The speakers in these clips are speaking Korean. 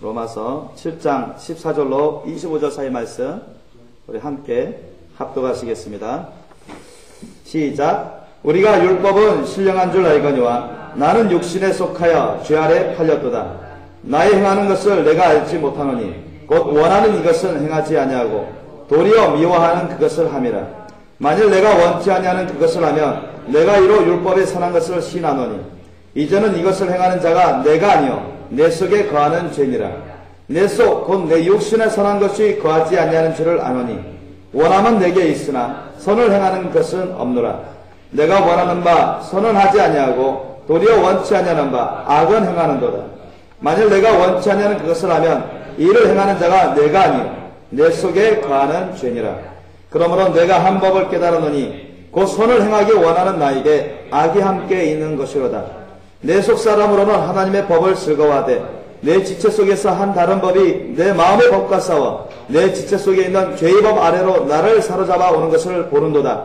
로마서 7장 14절로 25절 사이 말씀 우리 함께 합독하시겠습니다. 시작. 우리가 율법은 신령한 줄 알거니와 나는 육신에 속하여 죄 아래 팔렸도다. 나의 행하는 것을 내가 알지 못하노니 곧 원하는 이것은 행하지 아니하고 도리어 미워하는 그것을 함이라. 만일 내가 원치 아니하는 그것을 하면 내가 이로 율법에 선한 것을 시인하노니 이제는 이것을 행하는 자가 내가 아니요 내 속에 거하는 죄니라. 내 속 곧 내 육신에 선한 것이 거하지 아니하는 줄을 아노니 원함은 내게 있으나 선을 행하는 것은 없노라. 내가 원하는 바 선은 하지 아니하고 도리어 원치 아니하는 바 악은 행하는도다. 만일 내가 원치 아니하는 그것을 하면 이를 행하는 자가 내가 아니요 내 속에 거하는 죄니라. 그러므로 내가 한 법을 깨달았노니 곧 선을 행하기 원하는 나에게 악이 함께 있는 것이로다. 내 속 사람으로는 하나님의 법을 즐거워하되 내 지체 속에서 한 다른 법이 내 마음의 법과 싸워 내 지체 속에 있는 죄의 법 아래로 나를 사로잡아 오는 것을 보는도다.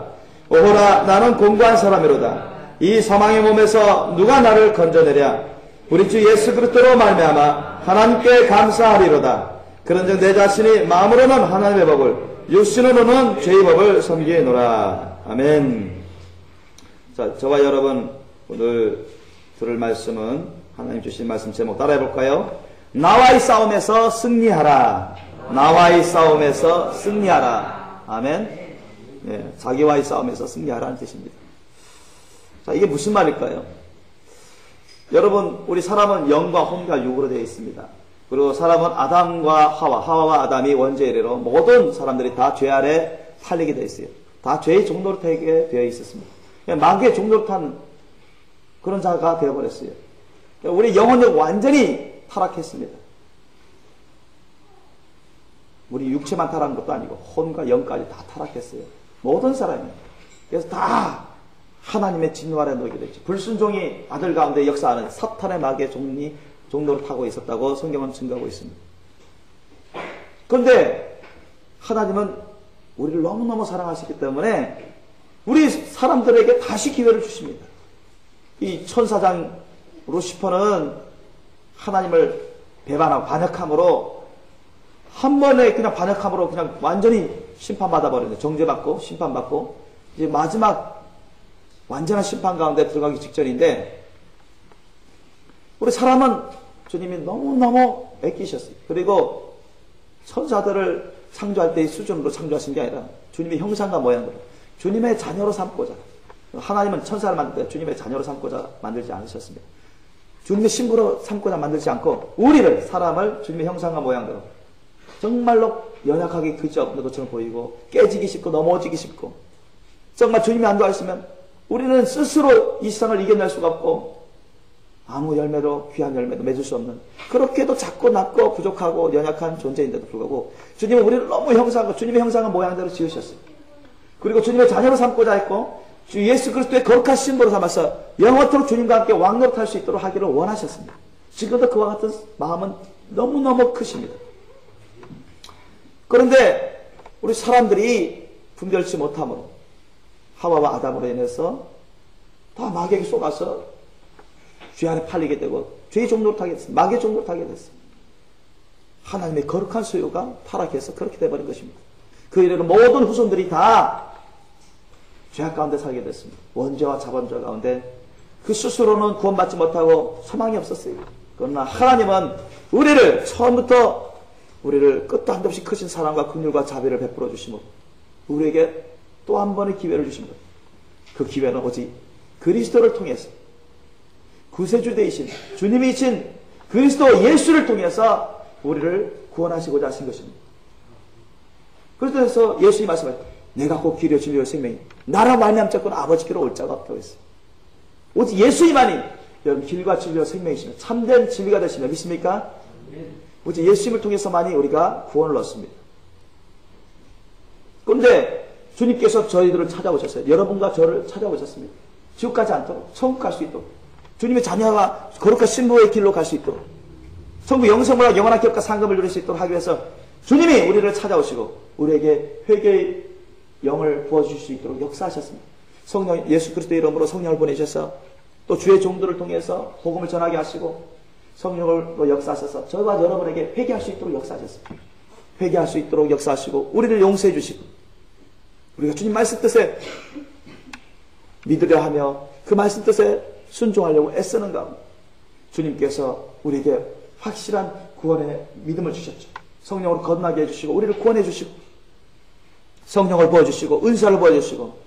오호라 나는 공고한 사람이로다. 이 사망의 몸에서 누가 나를 건져내랴. 우리 주 예수 그리스도로 말미암아 하나님께 감사하리로다. 그런즉 내 자신이 마음으로는 하나님의 법을 육신으로는 죄의 법을 섬기노라. 아멘. 자, 저와 여러분 오늘 들을 말씀은 하나님 주신 말씀 제목 따라해 볼까요? 나와의 싸움에서 승리하라. 나와의 싸움에서 승리하라. 아멘. 예, 자기와의 싸움에서 승리하라는 뜻입니다. 자, 이게 무슨 말일까요? 여러분, 우리 사람은 영과 혼과 육으로 되어 있습니다. 그리고 사람은 아담과 하와와 아담이 원죄 이래로 모든 사람들이 다 죄 아래 팔리게 되어 있어요. 다 죄의 종노릇하게 되어 있었습니다. 마귀의 종노릇한 그런 자가 되어버렸어요. 우리 영혼이 완전히 타락했습니다. 우리 육체만 타락한 것도 아니고 혼과 영까지 다 타락했어요. 모든 사람이. 그래서 다 하나님의 진노 아래 놓이게 됐죠. 불순종이 아들 가운데 역사하는 사탄의 마귀의 종로를 타고 있었다고 성경은 증거하고 있습니다. 그런데 하나님은 우리를 너무너무 사랑하시기 때문에 우리 사람들에게 다시 기회를 주십니다. 이 천사장 루시퍼는 하나님을 배반하고 반역함으로 한 번에 그냥 반역함으로 그냥 완전히 심판받아 버렸는데 정죄받고 심판받고 이제 마지막 완전한 심판 가운데 들어가기 직전인데 우리 사람은 주님이 너무너무 아끼셨어요. 그리고 천사들을 창조할 때의 수준으로 창조하신 게 아니라 주님의 형상과 모양으로 주님의 자녀로 삼고자. 하나님은 천사를 만들 때 주님의 자녀로 삼고자 만들지 않으셨습니다. 주님의 신부로 삼고자 만들지 않고 우리를 사람을 주님의 형상과 모양대로 정말로 연약하게 그지없는 것처럼 보이고 깨지기 쉽고 넘어지기 쉽고 정말 주님이 안 도와주시면 우리는 스스로 이 세상을 이겨낼 수가 없고 아무 열매도 귀한 열매도 맺을 수 없는 그렇게도 작고 낮고 부족하고 연약한 존재인데도 불구하고 주님은 우리를 너무 형상과 주님의 형상과 모양대로 지으셨어요. 그리고 주님의 자녀로 삼고자 했고 주 예수 그리스도의 거룩한 신부로 삼아서 영원토록 주님과 함께 왕노릇할 수 있도록 하기를 원하셨습니다. 지금도 그와 같은 마음은 너무너무 크십니다. 그런데 우리 사람들이 분별치 못함으로 하와와 아담으로 인해서 다 마귀에게 속아서 죄 안에 팔리게 되고 죄의 종노릇하게 됐습니다. 마귀의 종노릇하게 됐습니다. 하나님의 거룩한 소유가 타락해서 그렇게 되어버린 것입니다. 그 이래로 모든 후손들이 다 죄악 가운데 살게 됐습니다. 원죄와 자본죄 가운데 그 스스로는 구원받지 못하고 소망이 없었어요. 그러나 하나님은 우리를 처음부터 우리를 끝도 한도 없이 크신 사랑과 긍휼과 자비를 베풀어 주심으로 우리에게 또 한 번의 기회를 주십니다. 그 기회는 오직 그리스도를 통해서 구세주 되이신 주님이신 그리스도 예수를 통해서 우리를 구원하시고자 하신 것입니다. 그래서 예수님이 말씀하셨습니다. 내가 곧 길이요 진리요 생명이 나라 말미암자고는 아버지께로 올 자가 없다고 했어요. 오직 예수님만이 여러분 길과 진리와 생명이시며 참된 진리가 되시며 믿습니까? 오직 예수님을 통해서만이 우리가 구원을 얻습니다. 그런데 주님께서 저희들을 찾아오셨어요. 여러분과 저를 찾아오셨습니다. 지옥 가지 않도록 천국 갈 수 있도록 주님의 자녀가 거룩한 신부의 길로 갈 수 있도록 천국 영생과 영원한 기업과 상급을 누릴 수 있도록 하기 위해서 주님이 우리를 찾아오시고 우리에게 회개의 영을 부어주실 수 있도록 역사하셨습니다. 성령 예수 그리스도의 이름으로 성령을 보내셔서 또 주의 종들을 통해서 복음을 전하게 하시고 성령으로 역사하셔서 저와 여러분에게 회개할 수 있도록 역사하셨습니다. 회개할 수 있도록 역사하시고 우리를 용서해 주시고 우리가 주님 말씀 뜻에 믿으려 하며 그 말씀 뜻에 순종하려고 애쓰는 가운데 주님께서 우리에게 확실한 구원의 믿음을 주셨죠. 성령으로 거듭나게 해주시고 우리를 구원해 주시고 성령을 부어주시고 은사를 부어주시고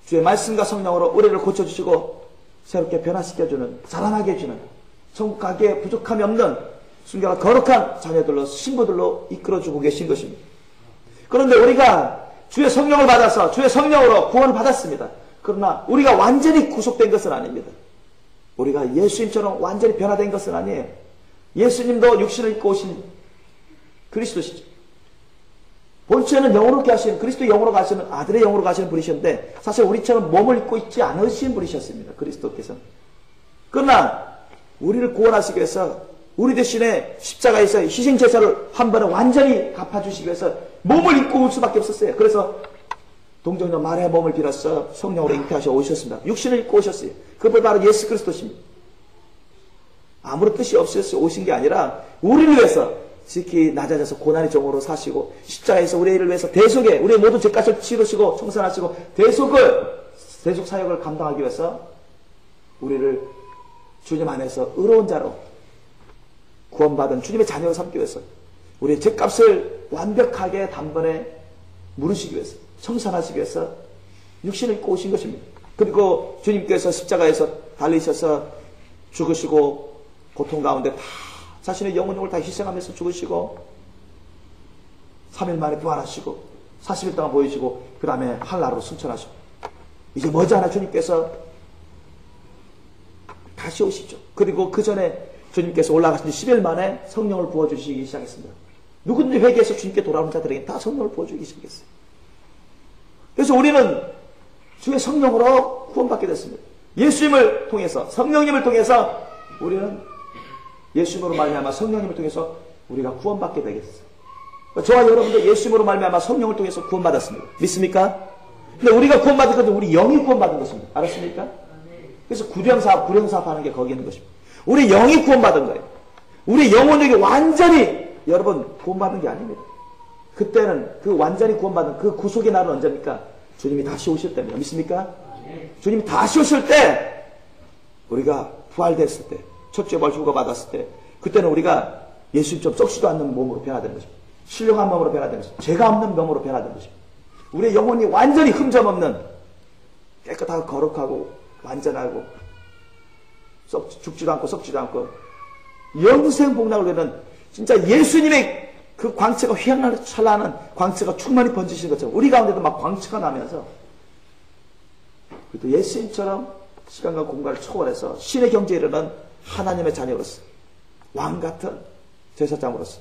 주의 말씀과 성령으로 우리를 고쳐주시고 새롭게 변화시켜주는 자라나게 해주는 천국 가기에 부족함이 없는 순결한 거룩한 자녀들로 신부들로 이끌어주고 계신 것입니다. 그런데 우리가 주의 성령을 받아서 주의 성령으로 구원을 받았습니다. 그러나 우리가 완전히 구속된 것은 아닙니다. 우리가 예수님처럼 완전히 변화된 것은 아니에요. 예수님도 육신을 입고 오신 그리스도시죠. 본체는 영으로 가시는 그리스도 영으로 가시는 아들의 영으로 가시는 분이셨는데 사실 우리처럼 몸을 입고 있지 않으신 분이셨습니다. 그리스도께서는. 그러나 우리를 구원하시기 위해서 우리 대신에 십자가에서 희생제사를 한 번에 완전히 갚아주시기 위해서 몸을 입고 올 수밖에 없었어요. 그래서 동정녀 마리아의 몸을 빌어서 성령으로 잉태하셔 오셨습니다. 육신을 입고 오셨어요. 그분 바로 예수 그리스도십니다. 아무런 뜻이 없어서 오신 게 아니라 우리를 위해서 지극히 낮아져서 고난의 종으로 사시고 십자가에서 우리를 위해서 대속에 우리의 모든 죄값을 치르시고 청산하시고 대속 사역을 감당하기 위해서 우리를 주님 안에서 의로운 자로 구원받은 주님의 자녀로 삼기 위해서 우리의 죄값을 완벽하게 단번에 물으시기 위해서 청산하시기 위해서 육신을 입고 오신 것입니다. 그리고 주님께서 십자가에서 달리셔서 죽으시고 고통 가운데 다 자신의 영혼을 다 희생하면서 죽으시고 3일 만에 부활하시고 40일 동안 보이시고 그 다음에 한나라로 승천하시고 이제 머지않아 주님께서 다시 오시죠. 그리고 그 전에 주님께서 올라가신 지 10일 만에 성령을 부어주시기 시작했습니다. 누구든지 회개해서 주님께 돌아오는 자들에게 다 성령을 부어주기 시작했어요. 그래서 우리는 주의 성령으로 구원받게 됐습니다. 예수님을 통해서 성령님을 통해서 우리는 예수님으로 말미암아 성령님을 통해서 우리가 구원받게 되겠어요. 저와 여러분도 예수님으로 말미암아 성령을 통해서 구원받았습니다. 믿습니까? 근데 우리가 구원받은 것은 우리 영이 구원받은 것입니다. 알았습니까? 그래서 구령사업하는 게 거기 있는 것입니다. 우리 영이 구원받은 거예요. 우리 영혼에게 완전히 여러분 구원받은 게 아닙니다. 그때는 그 완전히 구원받은 그 구속의 날은 언제입니까? 주님이 다시 오실 때입니다. 믿습니까? 주님이 다시 오실 때 우리가 부활됐을 때 첫째 벌주가 받았을 때 그때는 우리가 예수님처럼 썩지도 않는 몸으로 변화되는 것입니다. 신령한 몸으로 변화되는 것입니다. 죄가 없는 몸으로 변화되는 것입니다. 우리의 영혼이 완전히 흠점 없는 깨끗하고 거룩하고 완전하고 죽지도 않고 썩지도 않고 영생 복락을 되는 진짜 예수님의 그 광채가 휘황찬란한 광채가 충만히 번지시는 것처럼 우리 가운데도 막 광채가 나면서 그래도 예수님처럼 시간과 공간을 초월해서 신의 경지에 이르는 하나님의 자녀로서 왕같은 제사장으로서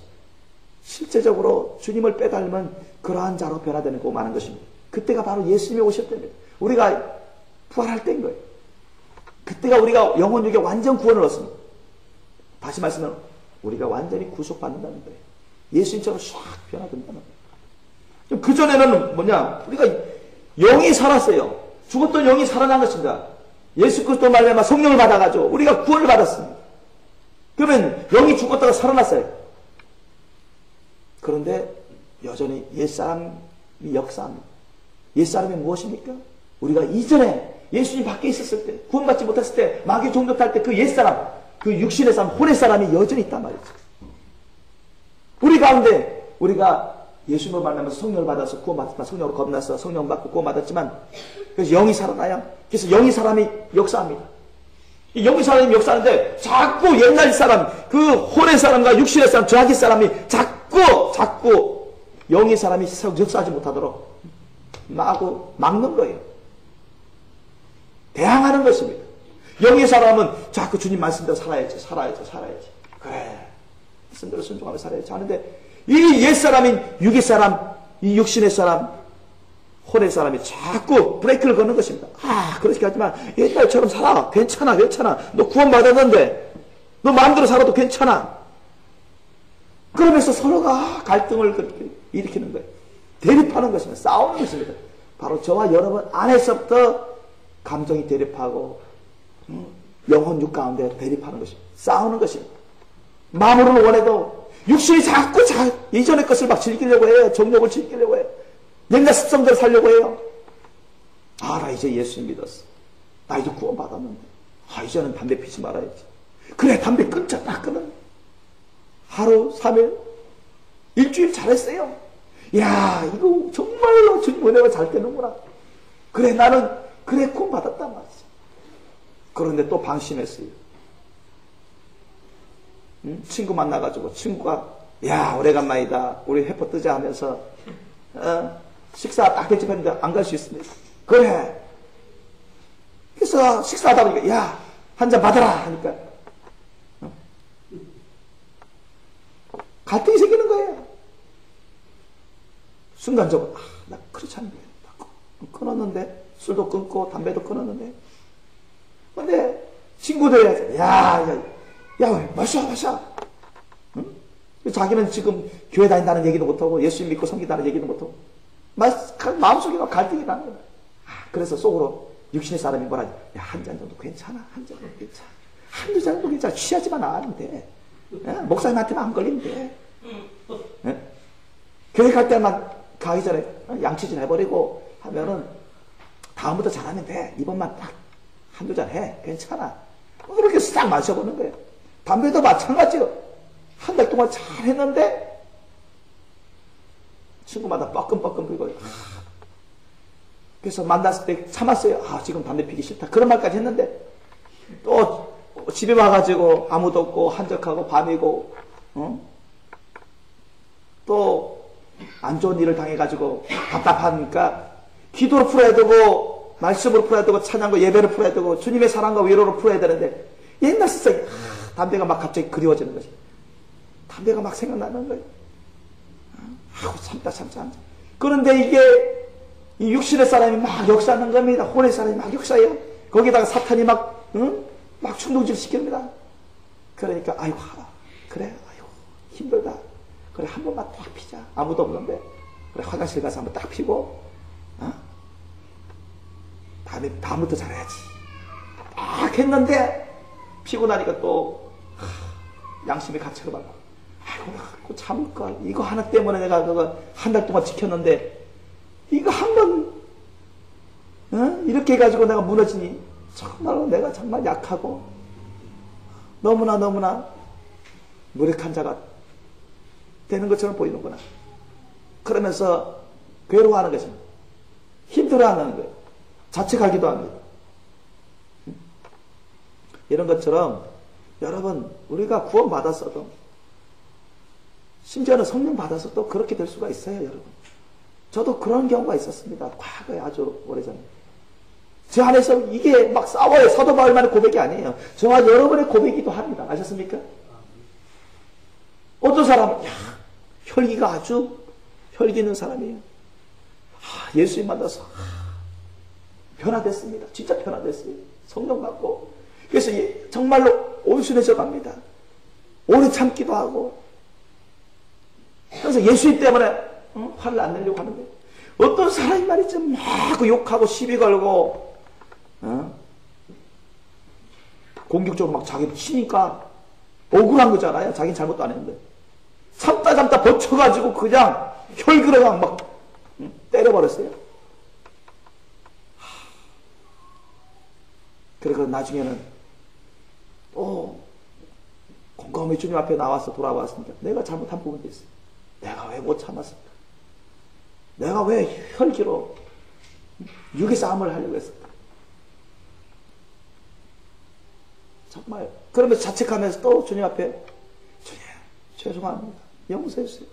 실제적으로 주님을 빼닮은 그러한 자로 변화되는 거 많은 것입니다. 그때가 바로 예수님이 오실 때입니다. 우리가 부활할 때인 거예요. 그때가 우리가 영혼육에 완전 구원을 얻습니다. 다시 말씀하면 우리가 완전히 구속받는다는 거예요. 예수님처럼 싹 변화된다는 거예요. 그전에는 뭐냐? 우리가 영이 살았어요. 죽었던 영이 살아난 것입니다. 예수 그리스도 말미암아 성령을 받아가지고 우리가 구원을 받았습니다. 그러면 영이 죽었다가 살아났어요. 그런데 여전히 옛사람이 역사합니다. 옛사람이 무엇입니까? 우리가 이전에 예수님 밖에 있었을 때 구원받지 못했을 때 마귀 종교탈 때 그 옛사람 그 육신의 사람 혼의 사람이 여전히 있단 말이죠. 우리 가운데 우리가 예수님을 만나면서 성령을 받아서 구원받았지만 성령으로 거듭나서 성령 받고 구원받았지만 그래서 영이 살아나요. 그래서 영이 사람이 역사합니다. 이 영이 사람이 역사하는데 자꾸 옛날 사람 그 혼의 사람과 육신의 사람 저하기 사람이 자꾸 영이 사람이 역사하지 못하도록 막는 거예요. 대항하는 것입니다. 영의 사람은 자꾸 주님 말씀대로 살아야지. 그래. 말씀대로 순종하며 살아야지 하는데 이 옛사람인 육의 사람, 이 육신의 사람, 혼의 사람이 자꾸 브레이크를 거는 것입니다. 그렇게 하지만 옛날처럼 살아. 괜찮아. 너 구원받았는데 너 마음대로 살아도 괜찮아. 그러면서 서로가 갈등을 그렇게 일으키는 거예요. 대립하는 것입니다. 싸우는 것입니다. 바로 저와 여러분 안에서부터 감정이 대립하고 영혼 육 가운데 대립하는 것입니다. 싸우는 것입니다. 마음으로는 원해도 육신이 자꾸 이전의 것을 막 즐기려고 해요. 정욕을 즐기려고 해요. 옛날 습성대로 살려고 해요. 나 이제 예수 믿었어. 나 이제 구원받았는데 이제는 담배 피지 말아야지. 그래, 담배 끊자. 딱 끊어. 하루 3일 일주일 잘했어요. 야, 이거 정말로 주님 은혜가 잘 되는구나. 그래, 나는 그래 구원받았단 말이지. 그런데 또 방심했어요. 친구 만나가지고 친구가 야, 오래간만이다. 우리 회포 뜨자 하면서 식사 딱 대접했는데 안 갈 수 있습니다. 그래. 그래서 식사하다 보니까 야, 한 잔 받아라 하니까 갈등이 생기는 거예요. 순간적으로 나 그렇지 않은데 끊었는데 술도 끊고 담배도 끊었는데 근데 친구들이 야, 마셔. 응? 자기는 지금 교회 다닌다는 얘기도 못하고 예수 믿고 섬긴다는 얘기도 못하고 마음속에 갈등이 나는 거야. 그래서 속으로 육신의 사람이 뭐라 야, 한 잔 정도 괜찮아. 한 잔 정도 괜찮아. 한두 잔 정도 괜찮아. 취하지만 않으면 돼. 목사님한테만 안 걸리면 돼. 교회 갈 때만 가기 전에 양치질 해버리고 하면은 다음부터 잘하면 돼. 이번만 딱 한두 잔 해. 괜찮아. 그렇게 싹 마셔보는 거예요. 담배도 마찬가지요. 한 달 동안 잘 했는데 친구마다 뻐끔뻐끔 불고 그래서 만났을 때 참았어요. 지금 담배 피기 싫다. 그런 말까지 했는데 또 집에 와가지고 아무도 없고 한적하고 밤이고 또 안 좋은 일을 당해가지고 답답하니까 기도로 풀어야 되고 말씀으로 풀어야 되고 찬양과 예배를 풀어야 되고 주님의 사랑과 위로로 풀어야 되는데 옛날 습성이 담배가 막 갑자기 그리워지는 거지. 담배가 막 생각나는 거예요. 참다. 그런데 이게 이 육신의 사람이 막 역사하는 겁니다. 혼의 사람이 막 역사해요. 거기다가 사탄이 막 충동질 시킵니다. 그러니까 그래 힘들다. 그래 한 번만 딱 피자. 아무도 없는데 그래 화장실 가서 한번 딱 피고 다음부터 잘해야지. 딱 했는데 피고 나니까 또 양심의 가책을 받고 나 참을까. 이거 하나 때문에 내가 그거 한 달 동안 지켰는데 이거 한 번 이렇게 해가지고 내가 무너지니 정말로 내가 정말 약하고 너무나 무력한 자가 되는 것처럼 보이는구나. 그러면서 괴로워하는 것입니다. 힘들어하는 거예요. 자책하기도 합니다. 이런 것처럼 여러분 우리가 구원받았어도 심지어는 성령 받아서 또 그렇게 될 수가 있어요. 여러분 저도 그런 경우가 있었습니다. 과거에 아주 오래전에 제 안에서 이게 막 싸워요. 사도 바울만의 고백이 아니에요. 저와 여러분의 고백이기도 합니다. 아셨습니까? 어떤 사람은 혈기가 아주 혈기 있는 사람이에요. 예수님 만나서 변화됐습니다. 진짜 변화됐어요. 성령 받고 그래서 정말로 온순해져 갑니다. 오래 참기도 하고 그래서 예수님 때문에 화를 안 내려고 하는데 어떤 사람이 말이죠. 막 욕하고 시비 걸고 공격적으로 막 자기 치니까 억울한 거잖아요. 자기는 잘못도 안 했는데 참다 버텨가지고 그냥 혈기로랑 막 때려버렸어요. 그래서 나중에는 곰곰이 주님 앞에 나와서 돌아왔습니다. 내가 잘못한 부분도 있어요. 내가 왜 못 참았을까? 내가 왜 혈기로 육의 싸움을 하려고 했을까? 정말 그러면서 자책하면서 또 주님 앞에 주님 죄송합니다. 용서해 주세요.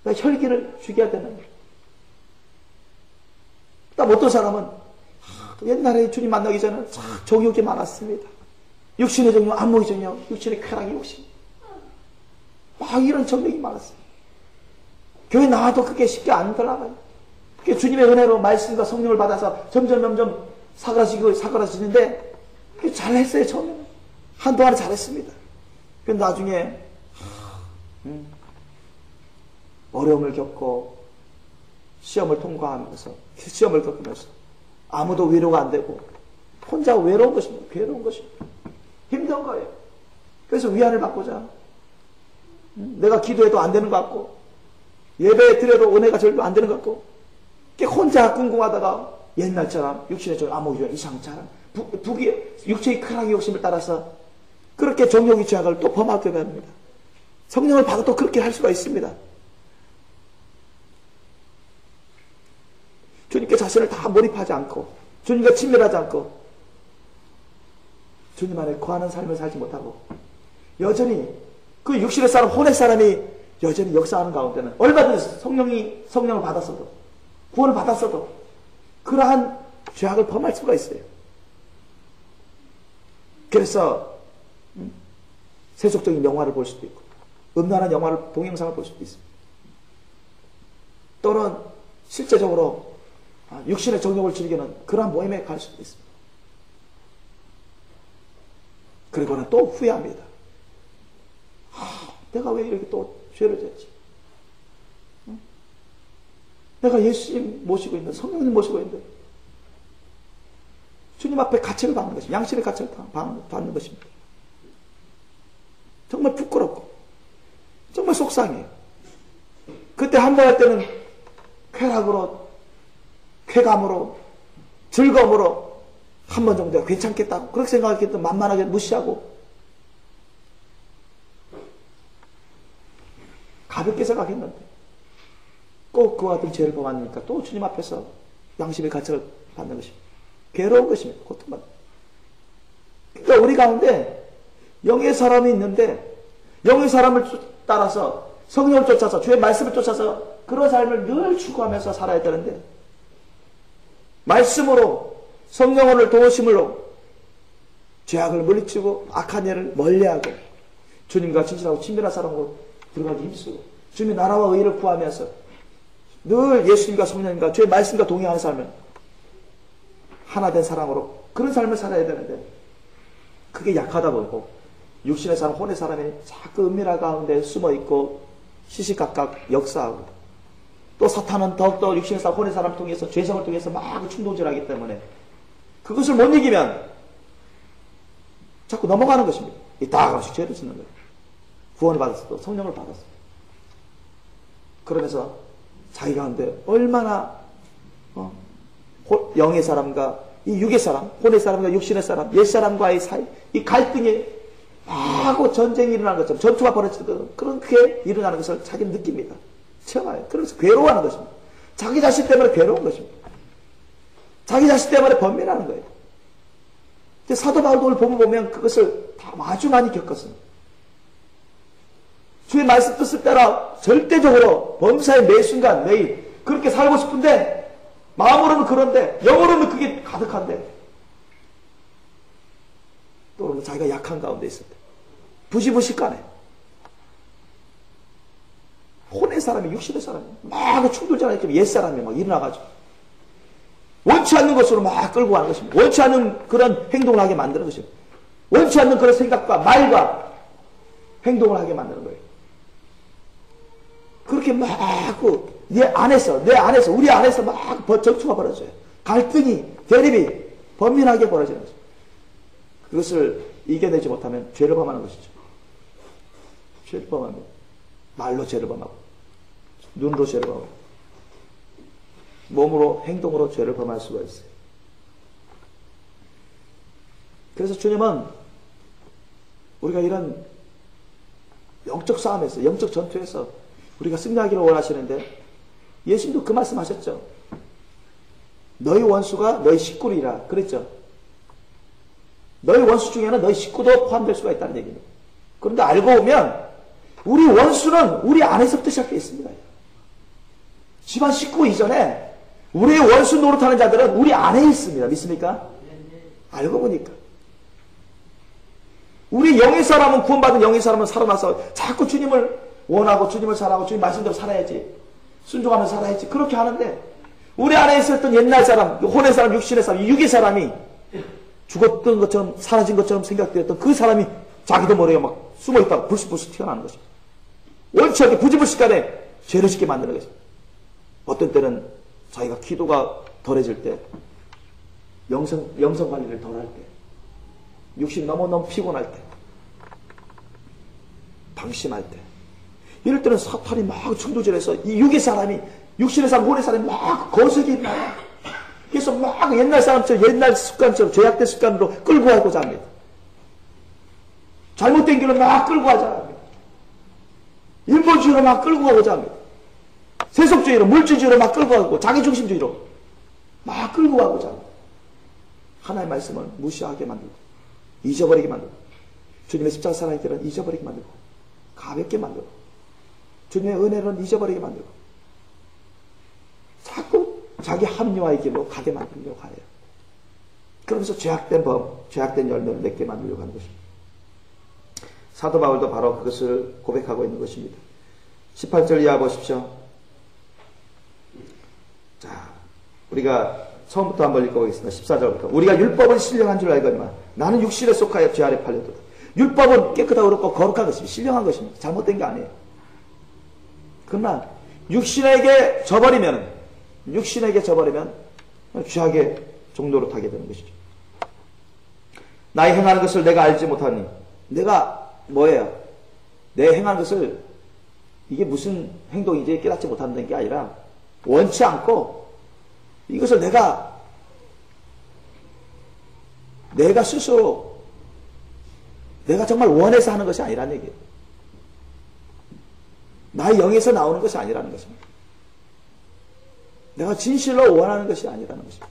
내가 혈기를 죽여야 되는 거예요. 그다음 어떤 사람은 옛날에 주님 만나기 전에 정욕이 많았습니다. 육신의 정욕, 안목의 정욕, 육신의 쾌락의 욕심. 막 이런 정욕이 많았어요. 교회 나와도 그게 쉽게 안 들어가요. 그게 주님의 은혜로 말씀과 성령을 받아서 점점 사그라지는데 잘했어요. 처음에는 한동안 잘했습니다. 근데 나중에 어려움을 겪고 시험을 통과하면서 시험을 겪으면서 아무도 위로가 안 되고 혼자 외로운 것입니다. 괴로운 것입니다. 힘든 거예요. 그래서 위안을 받고자. 내가 기도해도 안 되는 것 같고, 예배 드려도 은혜가 절대 안 되는 것 같고, 혼자 꿍꿍하다가 옛날처럼 육신의 암흑이와 이상처럼 육체의 쾌락의 욕심을 따라서 그렇게 정욕의 죄악을 또 범하게 됩니다. 성령을 받아 또 그렇게 할 수가 있습니다. 주님께 자신을 다 몰입하지 않고, 주님과 친밀하지 않고, 주님 안에 거하는 삶을 살지 못하고, 여전히 그 육신의 사람, 혼의 사람이 여전히 역사하는 가운데는 얼마든지 성령을 받았어도, 구원을 받았어도 그러한 죄악을 범할 수가 있어요. 그래서 세속적인 영화를 볼 수도 있고, 음란한 영화를, 동영상을 볼 수도 있습니다. 또는 실제적으로 육신의 정욕을 즐기는 그러한 모임에 갈 수도 있습니다. 그리고는 또 후회합니다. 내가 왜 이렇게 또 죄를 졌지? 내가 예수님 모시고 있는, 성령님 모시고 있는데 주님 앞에 가책을 받는 것입니다. 양심의 가책을 받는 것입니다. 정말 부끄럽고 정말 속상해요. 그때 한 번 할 때는 쾌락으로, 쾌감으로, 즐거움으로 한 번 정도야 괜찮겠다고 그렇게 생각했던 만만하게 무시하고 가볍게 생각했는데 꼭 그와 같은 죄를 범하니까 또 주님 앞에서 양심의 가책을 받는 것입니다. 괴로운 것입니다. 고통받는. 그러니까 우리 가운데 영의 사람이 있는데 영의 사람을 따라서 성령을 쫓아서 주의 말씀을 쫓아서 그런 삶을 늘 추구하면서 살아야 되는데 말씀으로 성령을 도우심으로 죄악을 물리치고 악한 일을 멀리하고 주님과 진실하고 친밀한 사랑으로 들어가기 힘쓰고 주님의 나라와 의를 구하면서 늘 예수님과 성령님과 주의 말씀과 동행하는 삶을 하나된 사랑으로 그런 삶을 살아야 되는데 그게 약하다 보고 육신의 사람, 혼의 사람이 자꾸 은밀한 가운데 숨어있고 시시각각 역사하고 또 사탄은 더욱더 육신의 사람, 혼의 사람을 통해서 죄성을 통해서 막 충동질하기 때문에 그것을 못 이기면 자꾸 넘어가는 것입니다. 이따가씩 죄를 짓는 거예요. 구원을 받았어도 성령을 받았어요. 그러면서 자기 가운데 얼마나 영의 사람과 이 육의 사람, 혼의 사람과 육신의 사람, 옛 사람과의 사이 이 갈등이 하고 전쟁이 일어나는 것처럼 전투가 벌어지는 그렇게 일어나는 것을 자기는 느낍니다. 체험해요. 그러면서 괴로워하는 것입니다. 자기 자신 때문에 괴로운 것입니다. 자기 자신 때문에 번민하는 거예요. 사도 바울도 오늘 보면 그것을 다 아주 많이 겪었습니다. 주의 말씀 뜻을 따라 절대적으로 범사의 매 순간 매일 그렇게 살고 싶은데 마음으로는 그런데 영으로는 그게 가득한데 또 자기가 약한 가운데 있을 때 부시부시간에 혼의 사람이 육신의 사람이 막 충돌잖아요. 옛사람이 막 일어나가지고 원치 않는 것으로 막 끌고 가는 것입니다. 원치 않는 그런 행동을 하게 만드는 것입니다. 원치 않는 그런 생각과 말과 행동을 하게 만드는 거예요. 그렇게 막 내 안에서 우리 안에서 막 전투가 벌어져요. 갈등이 대립이 번민하게 벌어지는 거죠. 그것을 이겨내지 못하면 죄를 범하는 것이죠. 죄를 범하면 말로 죄를 범하고 눈으로 죄를 범하고 몸으로 행동으로 죄를 범할 수가 있어요. 그래서 주님은 우리가 이런 영적 싸움에서 영적 전투에서 우리가 승리하기를 원하시는데 예수님도 그 말씀하셨죠. 너희 원수가 너희 식구리라 그랬죠. 너희 원수 중에는 너희 식구도 포함될 수가 있다는 얘기입니다. 그런데 알고 보면 우리 원수는 우리 안에서부터 시작되어 있습니다. 집안 식구 이전에 우리의 원수 노릇하는 자들은 우리 안에 있습니다. 믿습니까? 알고 보니까 우리 영의 사람은 구원받은 영의 사람은 살아나서 자꾸 주님을 원하고 주님을 사랑하고 주님 말씀대로 살아야지 순종하면서 살아야지 그렇게 하는데 우리 안에 있었던 옛날 사람, 혼의 사람, 육신의 사람, 육의 사람이 죽었던 것처럼 사라진 것처럼 생각되었던 그 사람이 자기도 모르게 막 숨어있다가 불쑥불쑥 튀어나오는 것입니다. 원치 않게 부지불식간에 죄를 짓게 만드는 것입니다. 어떤 때는 자기가 기도가 덜해질 때 영성 관리를 덜 할 때 육신이 너무너무 피곤할 때 방심할 때, 이럴 때는 사탄이 막 충동질해서 이 육의 사람이, 육신의 사람, 혼의 사람이 막 거세게 나와. 그래서 막 옛날 사람처럼, 옛날 습관처럼, 죄악된 습관으로 끌고 가고자 합니다. 잘못된 길로 막 끌고 가자 합니다. 인본주의로 막 끌고 가고자 합니다. 세속주의로, 물질주의로 막 끌고 가고, 자기중심주의로 막 끌고 가고자 합니다. 하나님의 말씀을 무시하게 만들고, 잊어버리게 만들고, 주님의 십자가 사랑의 길은 잊어버리게 만들고, 가볍게 만들고, 주님의 은혜는 잊어버리게 만들고, 자꾸 자기 합리화의 길로 가게 만들려고 해요. 그러면서 죄악된 법, 죄악된 열매를 맺게 만들려고 하는 것입니다. 사도 바울도 바로 그것을 고백하고 있는 것입니다. 18절 이하 보십시오. 자, 우리가 처음부터 한번 읽어보겠습니다. 14절부터. 우리가 율법은 신령한 줄 알거니와 나는 육신에 속하여 죄 아래 팔려도다. 율법은 깨끗하고 그렇고 거룩한 것입니다. 신령한 것입니다. 잘못된 게 아니에요. 그러나 육신에게 져버리면 죄악의 종로로 타게 되는 것이죠. 나의 행하는 것을 내가 알지 못하니, 내가 뭐예요? 내 행하는 것을 이게 무슨 행동인지 깨닫지 못한다는 게 아니라 원치 않고 이것을 내가 스스로 내가 정말 원해서 하는 것이 아니라는 얘기예요. 나의 영에서 나오는 것이 아니라는 것입니다. 내가 진실로 원하는 것이 아니라는 것입니다.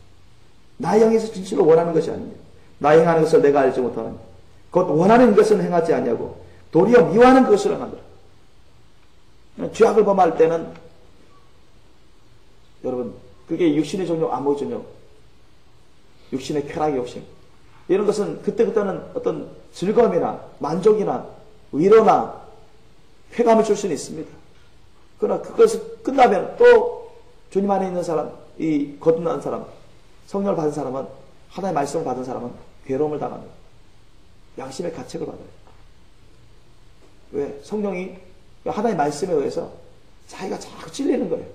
나의 영에서 진실로 원하는 것이 아닙니다. 나의 행하는 것을 내가 알지 못하는 곧 원하는 것은 행하지 아니하고 도리어 미워하는 것을 행하더라. 죄악을 범할 때는 여러분 그게 육신의 종류, 암흑의 종류, 육신의 쾌락의 욕심 이런 것은 그때그때는 어떤 즐거움이나 만족이나 위로나 쾌감을 줄 수는 있습니다. 그러나 그것을 끝나면 또 주님 안에 있는 사람, 이 거듭난 사람, 성령을 받은 사람은, 하나님의 말씀을 받은 사람은 괴로움을 당합니다. 양심의 가책을 받아요. 왜? 성령이 하나님의 말씀에 의해서 자기가 자꾸 찔리는 거예요.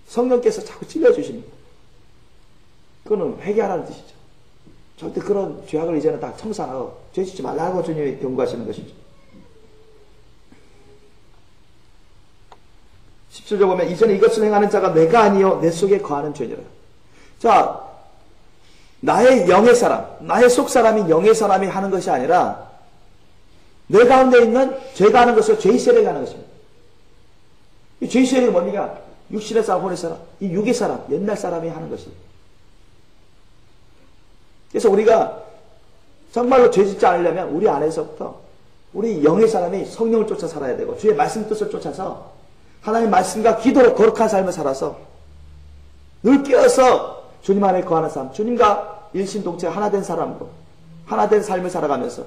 성령께서 자꾸 찔러주십니다. 그거는 회개하라는 뜻이죠. 절대 그런 죄악을 이제는 다 청산하고 죄 짓지 말라고 주님이 경고하시는 것이죠. 17절 보면 이전에 이것을 행하는 자가 내가 아니요 내 속에 거하는 죄니라. 자, 나의 영의 사람, 나의 속 사람이 영의 사람이 하는 것이 아니라 내 가운데 있는 죄가 하는 것을 죄의 세력이 하는 것입니다. 이 죄의 세력이 뭡니까? 육신의 사람, 혼의 사람, 이 육의 사람, 옛날 사람이 하는 것입니다. 그래서 우리가 정말로 죄 짓지 않으려면 우리 안에서부터 우리 영의 사람이 성령을 쫓아 살아야 되고 주의 말씀 뜻을 쫓아서 하나님의 말씀과 기도로 거룩한 삶을 살아서 늘 깨어서 주님 안에 거하는 삶, 주님과 일심동체 하나 된 사람으로 하나 된 삶을 살아가면서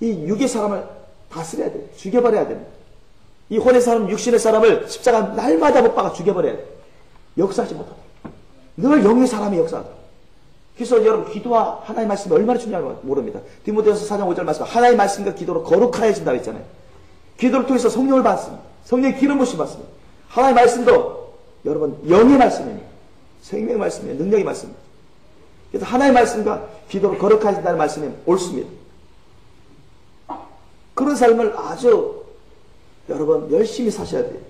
이 육의 사람을 다스려야 돼요. 죽여버려야 됩니다. 이 혼의 사람, 육신의 사람을 십자가 날마다 못 박아 죽여버려야 돼요. 역사하지 못하고 늘 영의 사람이 역사하다. 그래서 여러분 기도와 하나님의 말씀이 얼마나 중요한지 모릅니다. 디모데후서 4장 5절 말씀 하나님의 말씀과 기도로 거룩하여진다고 했잖아요. 기도를 통해서 성령을 받습니다. 성령의 기름 부으심을 받습니다. 하나님의 말씀도 여러분 영의 말씀이니 생명의 말씀이니 능력의 말씀입니다. 그래서 하나님의 말씀과 기도로 거룩하여진다는 말씀이 옳습니다. 그런 삶을 아주 여러분 열심히 사셔야 돼요.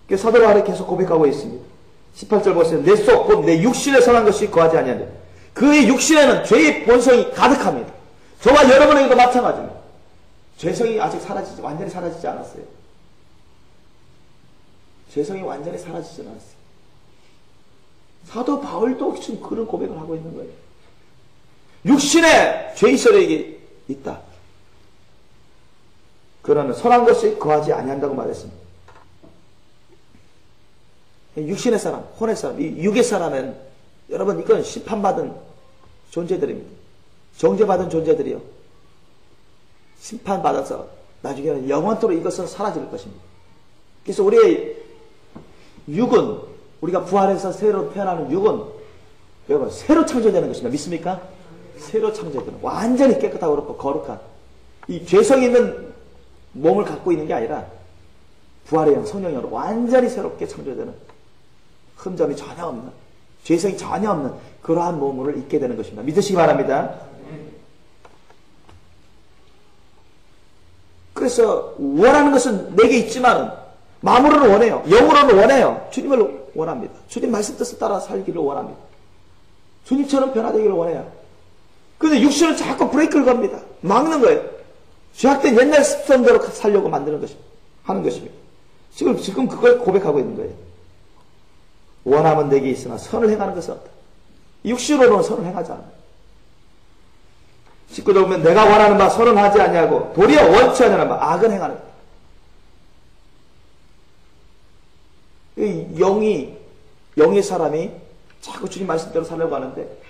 그래서 사도 바울이 계속 고백하고 있습니다. 18절 보세요. 내 속 곧 내 육신에 선한 것이 거하지 아니하냐. 그의 육신에는 죄의 본성이 가득합니다. 저와 여러분에게도 마찬가지입니다. 죄성이 아직 완전히 사라지지 않았어요. 죄성이 완전히 사라지지 않았어요. 사도 바울도 지금 그런 고백을 하고 있는 거예요. 육신에 죄의 세력이 있다. 그러나 선한 것이 거하지 아니한다고 말했습니다. 육신의 사람, 혼의 사람, 이 육의 사람은 여러분 이건 심판받은 존재들입니다. 정죄받은 존재들이요. 심판받아서 나중에는 영원토록 이것은 사라질 것입니다. 그래서 우리의 육은 우리가 부활해서 새로 태어나는 육은 여러분 새로 창조되는 것입니다. 믿습니까? 새로 창조되는 완전히 깨끗하고 그렇고 거룩한 이 죄성 있는 몸을 갖고 있는 게 아니라 부활의 영, 성령의 영으로 완전히 새롭게 창조되는 흠점이 전혀 없는 죄성이 전혀 없는 그러한 몸을 입게 되는 것입니다. 믿으시기 바랍니다. 하나님께서 원하는 것은 내게 있지만 마음으로는 원해요. 영으로는 원해요. 주님을 원합니다. 주님 말씀 뜻을 따라 살기를 원합니다. 주님처럼 변화되기를 원해요. 그런데 육신은 자꾸 브레이크를 겁니다. 막는 거예요. 죄악된 옛날 습성대로 살려고 만드는 것입니다. 하는 것입니다. 지금 그걸 고백하고 있는 거예요. 원함은 내게 있으나 선을 행하는 것은 없다. 육신으로는 선을 행하지 않아요. 19절 보면 내가 원하는 바 선은 하지 아니하고 도리어 원치 않는 바 악은 행하는 것. 영의 사람이 자꾸 주님 말씀대로 살려고 하는데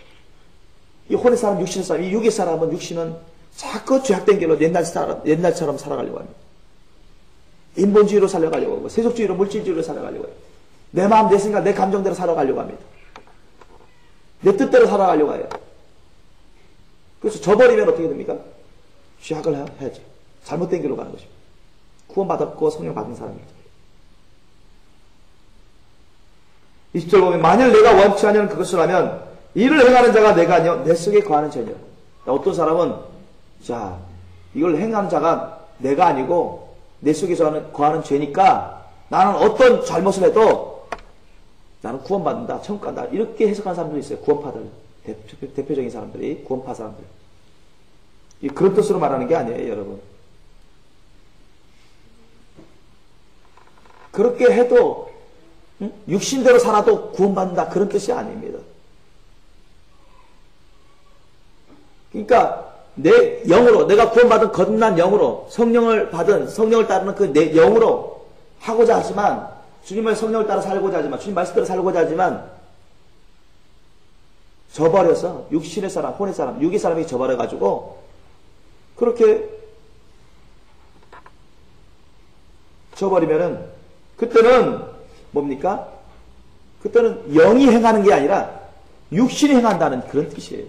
이 혼의 사람, 육신의 사람, 이 육의 사람은 육신은 자꾸 죄악된 길로 옛날처럼 살아가려고 합니다. 인본주의로 살아가려고 하고 세속주의로 물질주의로 살아가려고 해요. 내 마음, 내 생각, 내 감정대로 살아가려고 합니다. 내 뜻대로 살아가려고 해요. 그래서 저버리면 어떻게 됩니까? 죄악을 해야죠. 잘못된 길로 가는 것입니다. 구원받았고 성령 받은 사람입니다. 20절 보면 만일 내가 원치 않는 그것을 하면 이를 행하는 자가 내가 아니요 내 속에 거하는 죄냐. 어떤 사람은 자 이걸 행하는 자가 내가 아니고 내 속에서 거하는 죄니까 나는 어떤 잘못을 해도 나는 구원받는다, 천국 간다 이렇게 해석하는 사람들이 있어요. 구원파들, 대표적인 사람들이 구원파 사람들. 그런 뜻으로 말하는 게 아니에요, 여러분. 그렇게 해도 육신대로 살아도 구원받는다 그런 뜻이 아닙니다. 그러니까 내 영으로 내가 구원받은 거듭난 영으로 성령을 따르는 그 내 영으로 하고자 하지만 주님의 성령을 따라 살고자 하지만 주님 말씀대로 살고자 하지만 저버려서 육신의 사람, 혼의 사람, 육의 사람이 저버려가지고 그렇게 저버리면은 그때는 뭡니까? 그때는 영이 행하는 게 아니라 육신이 행한다는 그런 뜻이에요.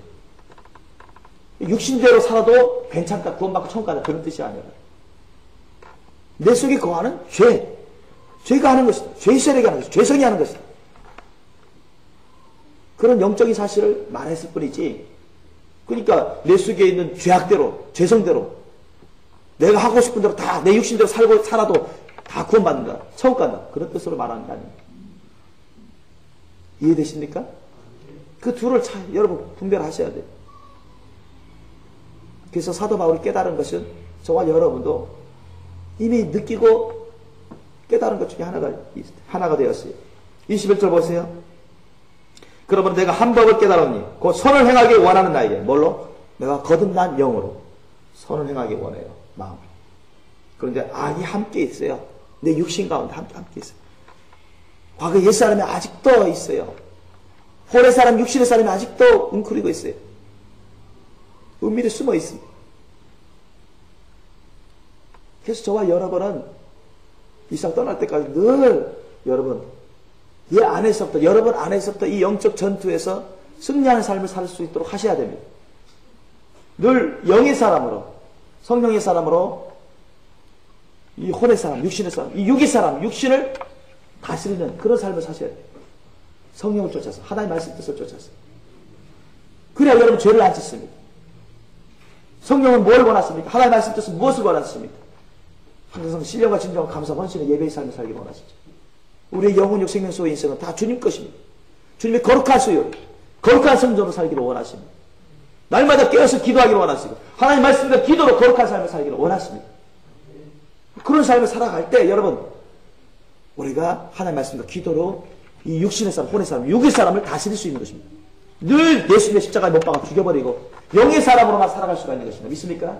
육신대로 살아도 괜찮다, 구원받고 천국 가다 그런 뜻이 아니라 내 속에 거하는 죄가 하는 것이다. 죄의 세력이 하는 것이다. 죄성이 하는 것이다. 그런 영적인 사실을 말했을 뿐이지 그러니까 내 속에 있는 죄악대로 죄성대로 내가 하고 싶은 대로 다 내 육신대로 살아도 다 구원받는다. 천국 간다. 그런 뜻으로 말하는 게 아닙니다. 이해되십니까? 그 둘을 여러분 분별하셔야 돼요. 그래서 사도 바울이 깨달은 것은 저와 여러분도 이미 느끼고 깨달은 것 중에 하나가 되었어요. 21절 보세요. 그러면 내가 한 법을 깨달았니 곧 선을 행하기 원하는 나에게 뭘로? 내가 거듭난 영으로 선을 행하기 원해요. 마음으로. 그런데 악이 함께 있어요. 내 육신 가운데 함께 있어요. 과거 옛사람이 아직도 있어요. 혼의 사람, 육신의 사람이 아직도 웅크리고 있어요. 은밀히 숨어 있습니다. 그래서 저와 여러분은 이 세상 떠날 때까지 늘 여러분 여러분 안에서부터 이 영적 전투에서 승리하는 삶을 살 수 있도록 하셔야 됩니다. 늘 영의 사람으로 성령의 사람으로 이 혼의 사람, 육신의 사람, 이 육의 사람, 육신을 다스리는 그런 삶을 사셔야 돼요. 성령을 쫓아서 하나님의 말씀 뜻을 쫓아서 그래야 여러분 죄를 안 짓습니다. 성령은 뭘 원하십니까? 하나님의 말씀 뜻은 무엇을 원하십니까? 항상 신령과 진정과 감사, 헌신의 예배의 삶을 살기를 원하시죠. 우리의 영혼, 육, 생명, 소의 인생은 다 주님 것입니다. 주님의 거룩한 수요, 거룩한 성전으로 살기를 원하십니다. 날마다 깨어서 기도하기를 원하시고 하나님 말씀과 기도로 거룩한 삶을 살기를 원하십니다. 그런 삶을 살아갈 때 여러분 우리가 하나님 말씀과 기도로 이 육신의 사람, 혼의 사람, 육의 사람을 다스릴 수 있는 것입니다. 늘 예수님의 십자가에 못 박아 죽여버리고 영의 사람으로만 살아갈 수가 있는 것입니다. 믿습니까?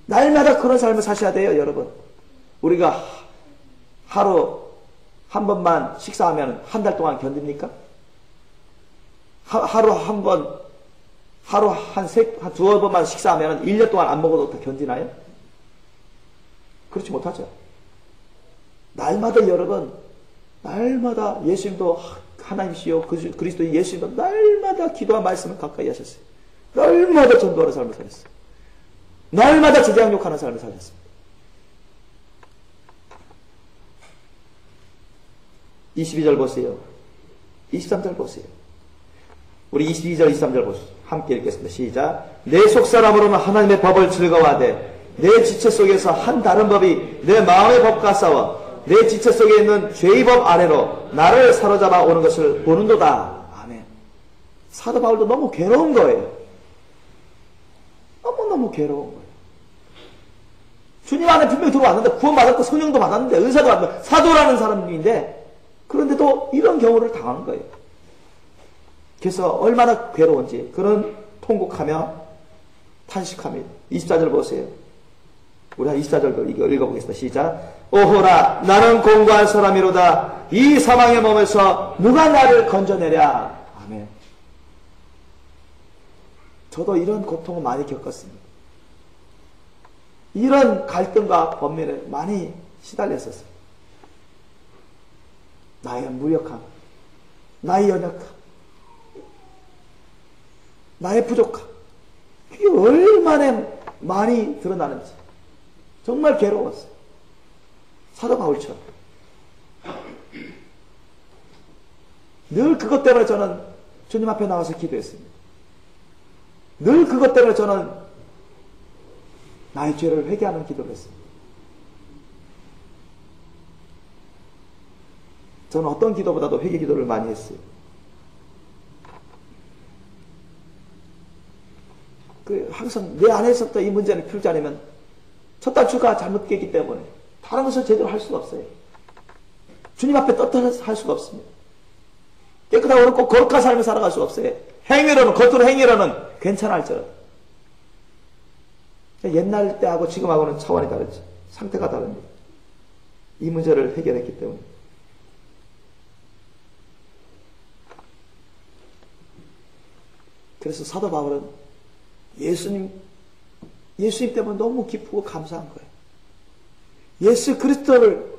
날마다 그런 삶을 사셔야 돼요, 여러분. 우리가 하루 한 번만 식사하면 한 달 동안 견딥니까? 하루 한 두어 번만 식사하면 1년 동안 안 먹어도 다 견디나요? 그렇지 못하죠. 날마다 여러분, 날마다 예수님도 하나님이시요 그리스도 예수님도 날마다 기도와 말씀을 가까이 하셨어요. 날마다 전도하는 삶을 살았어요. 날마다 제자양육하는 삶을 살았습니다. 22절 보세요. 23절 보세요. 우리 22절, 23절 보세요. 함께 읽겠습니다. 시작. 내 속사람으로는 하나님의 법을 즐거워하되 내 지체 속에서 한 다른 법이 내 마음의 법과 싸워 내 지체 속에 있는 죄의 법 아래로 나를 사로잡아 오는 것을 보는도다. 아멘. 사도 바울도 너무 괴로운 거예요. 너무너무 괴로운 거예요. 주님 안에 분명히 들어왔는데 구원받았고 성령도 받았는데 은사도 받았는데 사도라는 사람인데 그런데도 이런 경우를 당한 거예요. 그래서 얼마나 괴로운지 그런 통곡하며 탄식하며 24절 보세요. 우리 한 24절도 읽어보겠습니다. 시작. 오호라 나는 공고한 사람이로다. 이 사망의 몸에서 누가 나를 건져내랴. 아멘. 저도 이런 고통을 많이 겪었습니다. 이런 갈등과 번민에 많이 시달렸었어요. 나의 무력함, 나의 연약함, 나의 부족함. 그게 얼마나 많이 드러나는지 정말 괴로웠어요. 사도 바울처럼. 늘 그것 때문에 저는 주님 앞에 나와서 기도했습니다. 늘 그것 때문에 저는 나의 죄를 회개하는 기도를 했습니다. 저는 어떤 기도보다도 회개 기도를 많이 했어요. 항상 내 안에서부터 이 문제를 풀지 않으면 첫 단추가 잘못 깨기 때문에 다른 것을 제대로 할 수가 없어요. 주님 앞에 떳떳해서 할 수가 없습니다. 깨끗하고 어렵고 거룩한 삶을 살아갈 수가 없어요. 행위로는, 겉으로 행위로는 괜찮아 할지라도. 옛날 때하고 지금하고는 차원이 다르지. 상태가 다릅니다. 이 문제를 해결했기 때문에. 그래서 사도 바울은 예수님 때문에 너무 기쁘고 감사한 거예요. 예수 그리스도를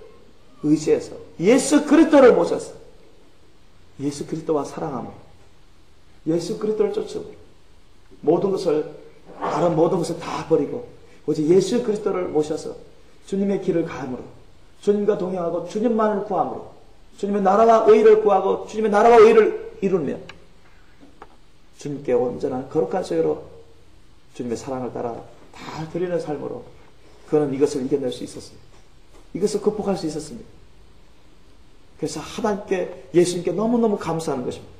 의지해서 예수 그리스도를 모셔서 예수 그리스도와 사랑함으로 예수 그리스도를 쫓으고 모든 것을 다른 모든 것을 다 버리고 오직 예수 그리스도를 모셔서 주님의 길을 가함으로 주님과 동행하고 주님만을 구함으로 주님의 나라와 의를 구하고 주님의 나라와 의를 이루며 주님께 온전한 거룩한 소유로 주님의 사랑을 따라 다 드리는 삶으로 그는 이것을 이겨낼 수 있었어요. 이것을 극복할 수 있었습니다. 그래서 하나님께 예수님께 너무너무 감사하는 것입니다.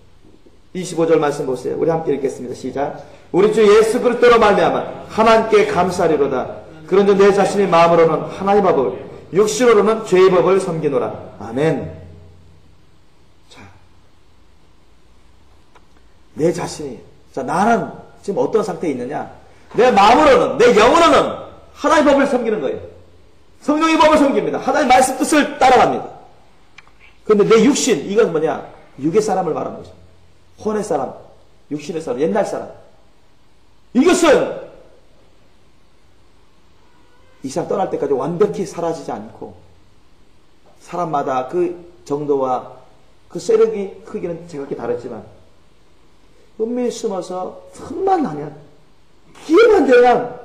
25절 말씀 보세요. 우리 함께 읽겠습니다. 시작. 우리 주 예수 그리스도로 말미암아 하나님께 감사하리로다. 그런즉 내 자신의 마음으로는 하나님의 법을 육신으로는 죄의 법을 섬기노라. 아멘. 자, 내 자신이 나는 지금 어떤 상태에 있느냐? 내 마음으로는 내 영으로는 하나님의 법을 섬기는 거예요. 성령의 법을 섬깁니다. 하나님의 말씀 뜻을 따라갑니다. 그런데 내 육신 이건 뭐냐? 육의 사람을 말하는 거죠. 혼의 사람, 육신의 사람, 옛날 사람. 이것은 이 세상 떠날 때까지 완벽히 사라지지 않고 사람마다 그 정도와 그 세력이 크기는 제각기 다르지만 은밀히 숨어서 틈만 나면 기회만 되면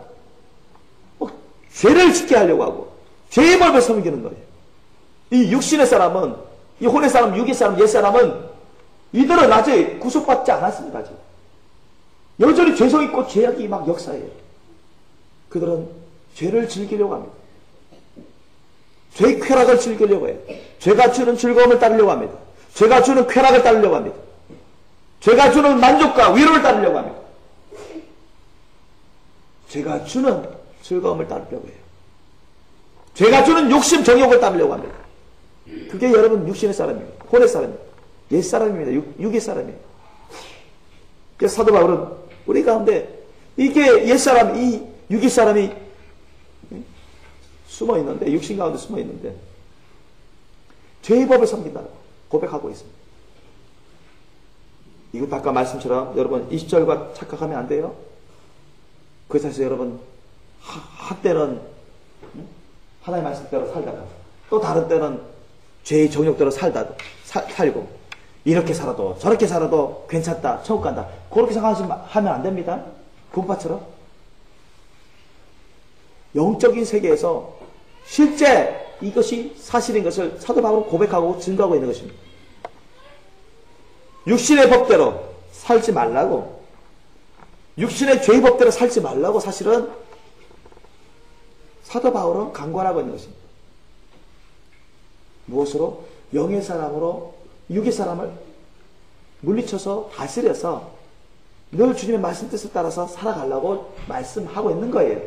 죄를 짓게 하려고 하고 죄의 법을 섬기는 거예요. 이 육신의 사람은 이 혼의 사람, 육의 사람, 옛 사람은 이들은 아직 구속받지 않았습니다. 아직. 여전히 죄성 있고 죄악이 막 역사해요. 그들은 죄를 즐기려고 합니다. 죄의 쾌락을 즐기려고 해요. 죄가 주는 즐거움을 따르려고 합니다. 죄가 주는 쾌락을 따르려고 합니다. 죄가 주는 만족과 위로를 따르려고 합니다. 죄가 주는 즐거움을 따르려고 해요. 죄가 주는 욕심, 정욕을 따르려고 합니다. 그게 여러분 육신의 사람이에요. 혼의 사람이에요. 옛 사람입니다. 육의 사람이에요. 그래서 사도 바울은 우리 가운데 이게 옛 사람, 이 육의 사람이 숨어 있는데, 육신 가운데 숨어 있는데 죄의 법을 섬긴다고 고백하고 있습니다. 이것도 아까 말씀처럼 여러분 20절과 착각하면 안 돼요. 그 자리에서 여러분 한때는 하나님의 말씀대로 살다가 또 다른 때는 죄의 정욕대로 살고 이렇게 살아도 저렇게 살아도 괜찮다, 천국 간다, 그렇게 생각하면 안 됩니다. 군파처럼 영적인 세계에서 실제 이것이 사실인 것을 사도 바울은 고백하고 증거하고 있는 것입니다. 육신의 법대로 살지 말라고, 육신의 죄의 법대로 살지 말라고 사실은 사도 바울은 강권하고 있는 것입니다. 무엇으로? 영의 사람으로 육의 사람을 물리쳐서 다스려서 늘 주님의 말씀 뜻을 따라서 살아가려고 말씀하고 있는 거예요.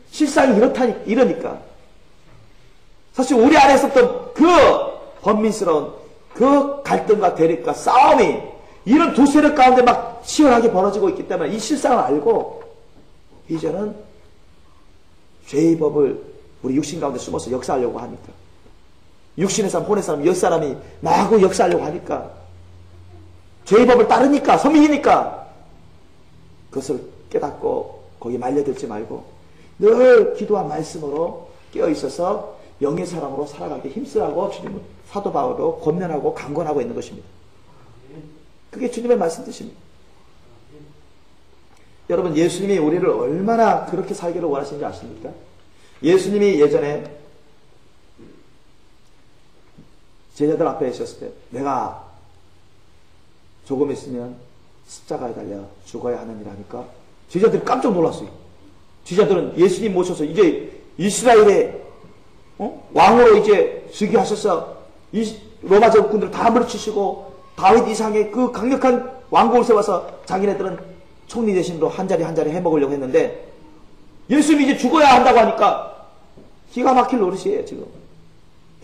실상이 이러니까. 사실 우리 안에서부터 그 번민스러운 그 갈등과 대립과 싸움이 이런 두 세력 가운데 막 치열하게 벌어지고 있기 때문에 이 실상을 알고 이제는 죄의 법을 우리 육신 가운데 숨어서 역사하려고 하니까, 육신의 사람, 혼의 사람, 옆사람이 나하고 역사하려고 하니까, 죄의 법을 따르니까, 서민이니까 그것을 깨닫고 거기에 말려들지 말고 늘 기도와 말씀으로 깨어있어서 영의 사람으로 살아가기 힘쓰라고 주님은 사도 바울로 권면하고 강권하고 있는 것입니다. 그게 주님의 말씀 뜻입니다. 여러분, 예수님이 우리를 얼마나 그렇게 살기를 원하시는지 아십니까? 예수님이 예전에 제자들 앞에 있었을 때 내가 조금 있으면 십자가에 달려 죽어야 하느니라 하니까 제자들이 깜짝 놀랐어요. 제자들은 예수님 모셔서 이제 이스라엘의 왕으로 이제 즉위하셔서 로마 제국군들을 다 물리치시고 다윗 이상의 그 강력한 왕국을 세워서 자기네들은 총리 대신으로 한 자리 한 자리 해먹으려고 했는데 예수님이 이제 죽어야 한다고 하니까 기가 막힐 노릇이에요 지금.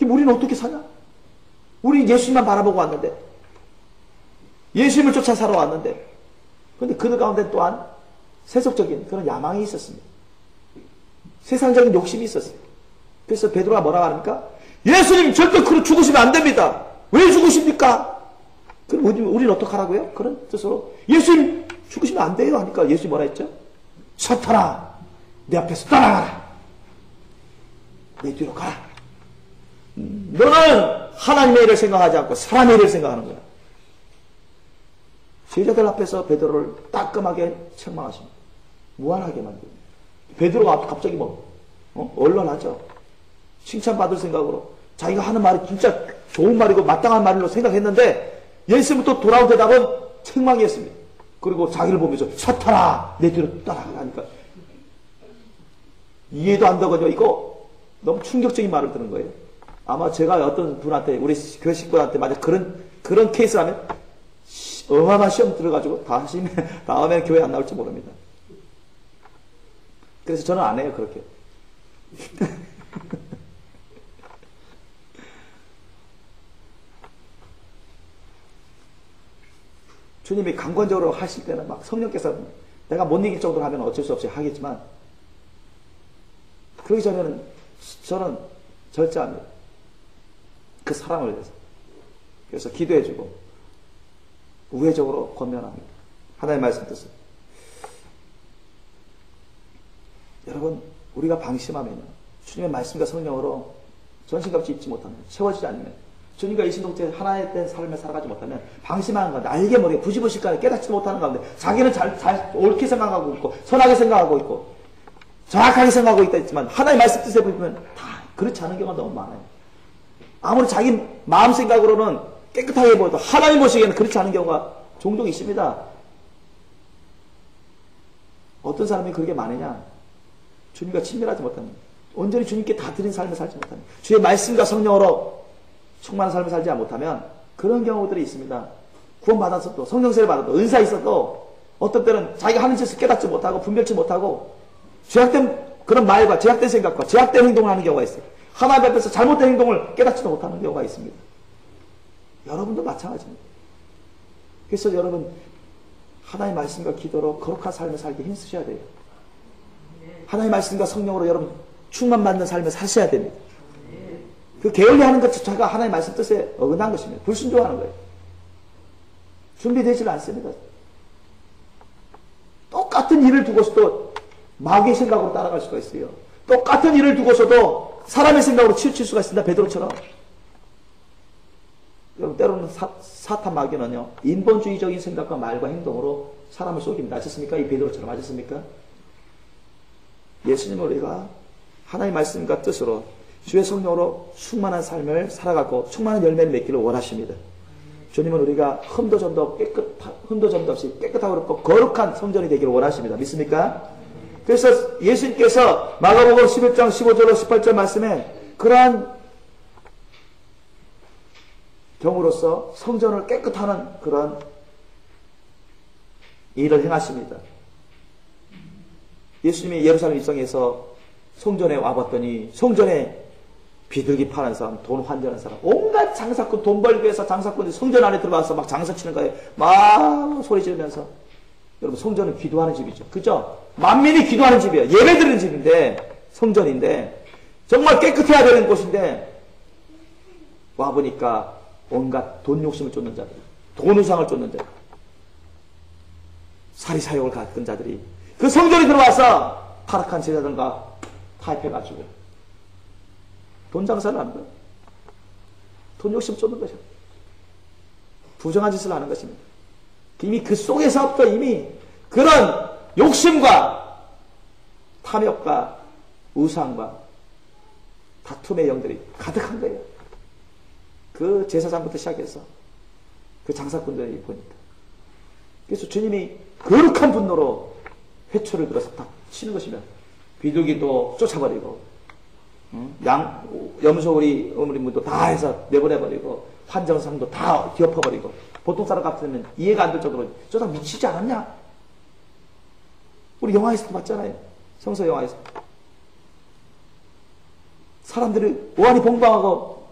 우리는 어떻게 사냐? 우리 예수님만 바라보고 왔는데, 예수님을 쫓아 살아왔는데, 그런데 그들 가운데 또한 세속적인 그런 야망이 있었습니다. 세상적인 욕심이 있었어요. 그래서 베드로가 뭐라고 합니까? 예수님 절대 그렇게 죽으시면 안 됩니다. 왜 죽으십니까? 그럼 우리는 어떡하라고요? 그런 뜻으로 예수님 죽으시면 안 돼요 하니까 예수님이 뭐라 했죠? 사탄아, 내 앞에서 떠나가라. 내 뒤로 가라. 너는 하나님의 일을 생각하지 않고 사람의 일을 생각하는 거야. 제자들 앞에서 베드로를 따끔하게 책망하십니다. 무한하게 만듭니다. 베드로가 갑자기 언론하죠. 칭찬받을 생각으로 자기가 하는 말이 진짜 좋은 말이고 마땅한 말로 생각했는데 예수님부터 돌아온 대답은 책망이었습니다. 그리고 자기를 보면서 사탄아 내 뒤로 따라가라 하니까 이해도 안 되거든요. 이거 너무 충격적인 말을 듣는 거예요. 아마 제가 어떤 분한테 우리 교회 식구한테 만약 그런 케이스라면 어마어마한 시험 들어가지고 다음에 교회 안 나올지 모릅니다. 그래서 저는 안 해요 그렇게. 주님이 강권적으로 하실 때는 막 성령께서 내가 못 이길 정도로 하면 어쩔 수 없이 하겠지만 그러기 전에는 저는 절제합니다. 그 사랑을 위해서. 그래서 기도해주고 우회적으로 권면합니다. 하나님의 말씀 뜻은. 여러분, 우리가 방심하면요, 주님의 말씀과 성령으로 전신갑주 입지 못하면, 채워지지 않으면, 주님과 이신동체 하나의 된 삶을 살아가지 못하면 방심하는 가운데, 알게 모르게 부지부식간에 깨닫지 못하는 가운데 자기는 잘 옳게 생각하고 있고 선하게 생각하고 있고 정확하게 생각하고 있다 했지만 하나의 말씀 뜻에 보면 다 그렇지 않은 경우가 너무 많아요. 아무리 자기 마음 생각으로는 깨끗하게 보여도 하나님 보시기에는 그렇지 않은 경우가 종종 있습니다. 어떤 사람이 그렇게 많으냐? 주님과 친밀하지 못하는, 온전히 주님께 다 드린 삶을 살지 못하는, 주의 말씀과 성령으로 충만한 삶을 살지 못하면 그런 경우들이 있습니다. 구원받았어도, 성령세를 받아도, 은사 있어도 어떤 때는 자기가 하는 짓을 깨닫지 못하고 분별치 못하고 죄악된 그런 말과 죄악된 생각과 죄악된 행동을 하는 경우가 있어요. 하나님 앞에서 잘못된 행동을 깨닫지도 못하는 경우가 있습니다. 여러분도 마찬가지입니다. 그래서 여러분, 하나님의 말씀과 기도로 거룩한 삶을 살기 힘쓰셔야 돼요. 하나님의 말씀과 성령으로 여러분 충만받는 삶을 사셔야 됩니다. 그 게을리하는 것 자체가 하나님의 말씀 뜻에 어긋난 것입니다. 불순종하는 거예요. 준비되질 않습니다. 똑같은 일을 두고서도 마귀의 생각으로 따라갈 수가 있어요. 똑같은 일을 두고서도 사람의 생각으로 치우칠 수가 있습니다. 베드로처럼. 여러분, 때로는 사탄 마귀는요, 인본주의적인 생각과 말과 행동으로 사람을 속입니다. 아셨습니까? 이 베드로처럼. 아셨습니까? 예수님은 우리가 하나님의 말씀과 뜻으로 주의 성령으로 충만한 삶을 살아가고 충만한 열매를 맺기를 원하십니다. 주님은 우리가 흠도 점도 없이 깨끗하고 그렇고 거룩한 성전이 되기를 원하십니다. 믿습니까? 그래서 예수님께서 마가복음 11장 15절로 18절 말씀에 그러한 경우로서 성전을 깨끗하는 그런 일을 행하십니다. 예수님이 예루살렘 입성해서 성전에 와봤더니 성전에 비둘기 파는 사람, 돈 환전하는 사람, 온갖 장사꾼, 돈 벌기 위해서 장사꾼이 성전 안에 들어가서 막 장사 치는 거예요. 막 소리 지르면서. 여러분, 성전은 기도하는 집이죠. 그죠? 만민이 기도하는 집이에요. 예배 드리는 집인데, 성전인데, 정말 깨끗해야 되는 곳인데, 와보니까 온갖 돈 욕심을 쫓는 자들, 돈 우상을 쫓는 자들, 사리사욕을 갖은 자들이 그 성전에 들어와서 타락한 제자들과 타협해가지고 돈 장사를 하는 거예요. 돈 욕심 쫓는 것이죠. 부정한 짓을 하는 것입니다. 이미 그 속에서부터 이미 그런 욕심과 탐욕과 우상과 다툼의 영들이 가득한 거예요. 그 제사장부터 시작해서 그 장사꾼들이 보니까. 그래서 주님이 거룩한 분노로 회초를 들어서 딱 치는 것이면 비둘기도 쫓아버리고 염소우리 어머니문도 다 해서 내보내버리고 환정상도 다 뒤엎어버리고 보통 사람 같으면 이해가 안 될 정도로 저 사람 미치지 않았냐? 우리 영화에서도 봤잖아요. 성서 영화에서 사람들이 오한이 봉방하고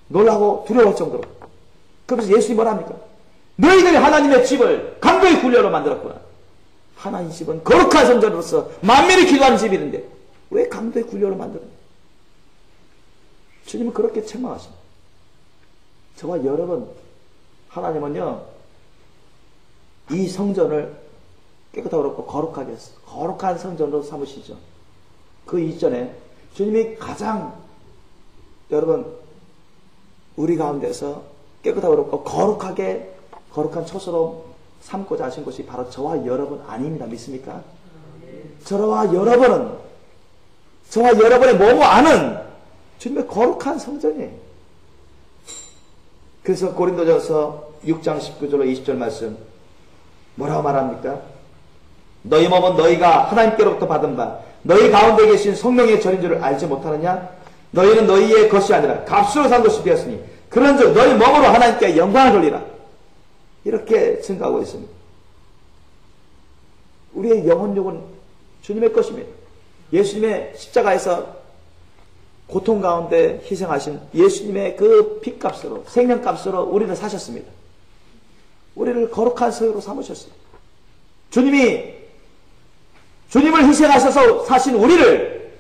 놀라고 두려울 정도로. 그래서 예수님이 뭐라 합니까? 너희들이 하나님의 집을 강도의 굴려로 만들었구나. 하나님 집은 거룩한 성전으로서 만민이 기도하는 집이는데 왜 강도의 굴려로 만드는? 주님은 그렇게 책망하십니다. 저와 여러분, 하나님은요 이 성전을 깨끗하고 그렇고 거룩하게 해서 거룩한 성전으로 삼으시죠. 그 이전에 주님이 가장 여러분 우리 가운데서 깨끗하고 그렇고 거룩하게 거룩한 처소로 삼고자 하신 것이 바로 저와 여러분 아닙니다. 믿습니까? 저와 여러분은 저와 여러분의 몸을 아는 주님의 거룩한 성전이에요. 그래서 고린도전서 6장 19절로 20절 말씀 뭐라고 말합니까? 너희 몸은 너희가 하나님께로부터 받은 바 너희 가운데 계신 성령의 전인 줄을 알지 못하느냐? 너희는 너희의 것이 아니라 값으로 산 것이 되었으니 그런즉 너희 몸으로 하나님께 영광을 돌리라. 이렇게 증가하고 있습니다. 우리의 영혼육은 주님의 것입니다. 예수님의 십자가에서 고통 가운데 희생하신 예수님의 그 피값으로 생명값으로 우리를 사셨습니다. 우리를 거룩한 소유로 삼으셨어요. 주님을 희생하셔서 사신 우리를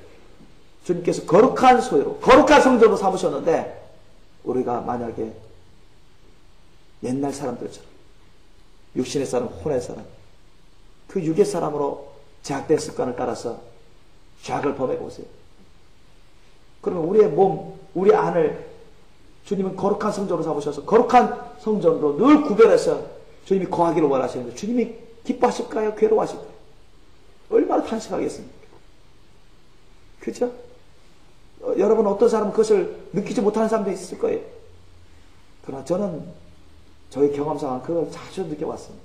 주님께서 거룩한 소유로 거룩한 성전으로 삼으셨는데 우리가 만약에 옛날 사람들처럼 육신의 사람, 혼의 사람 그 육의 사람으로 제약된 습관을 따라서 죄악을 범해고 오세요. 그러면 우리의 몸, 우리 안을 주님은 거룩한 성전으로 삼으셔서 거룩한 성전으로 늘 구별해서 주님이 거하기를 원하시는데 주님이 기뻐하실까요? 괴로워하실까요? 얼마나 탄식하겠습니까? 그죠? 여러분 어떤 사람은 그것을 느끼지 못하는 사람도 있을 거예요. 그러나 저는 저의 경험상은 그걸 자주 느껴왔습니다.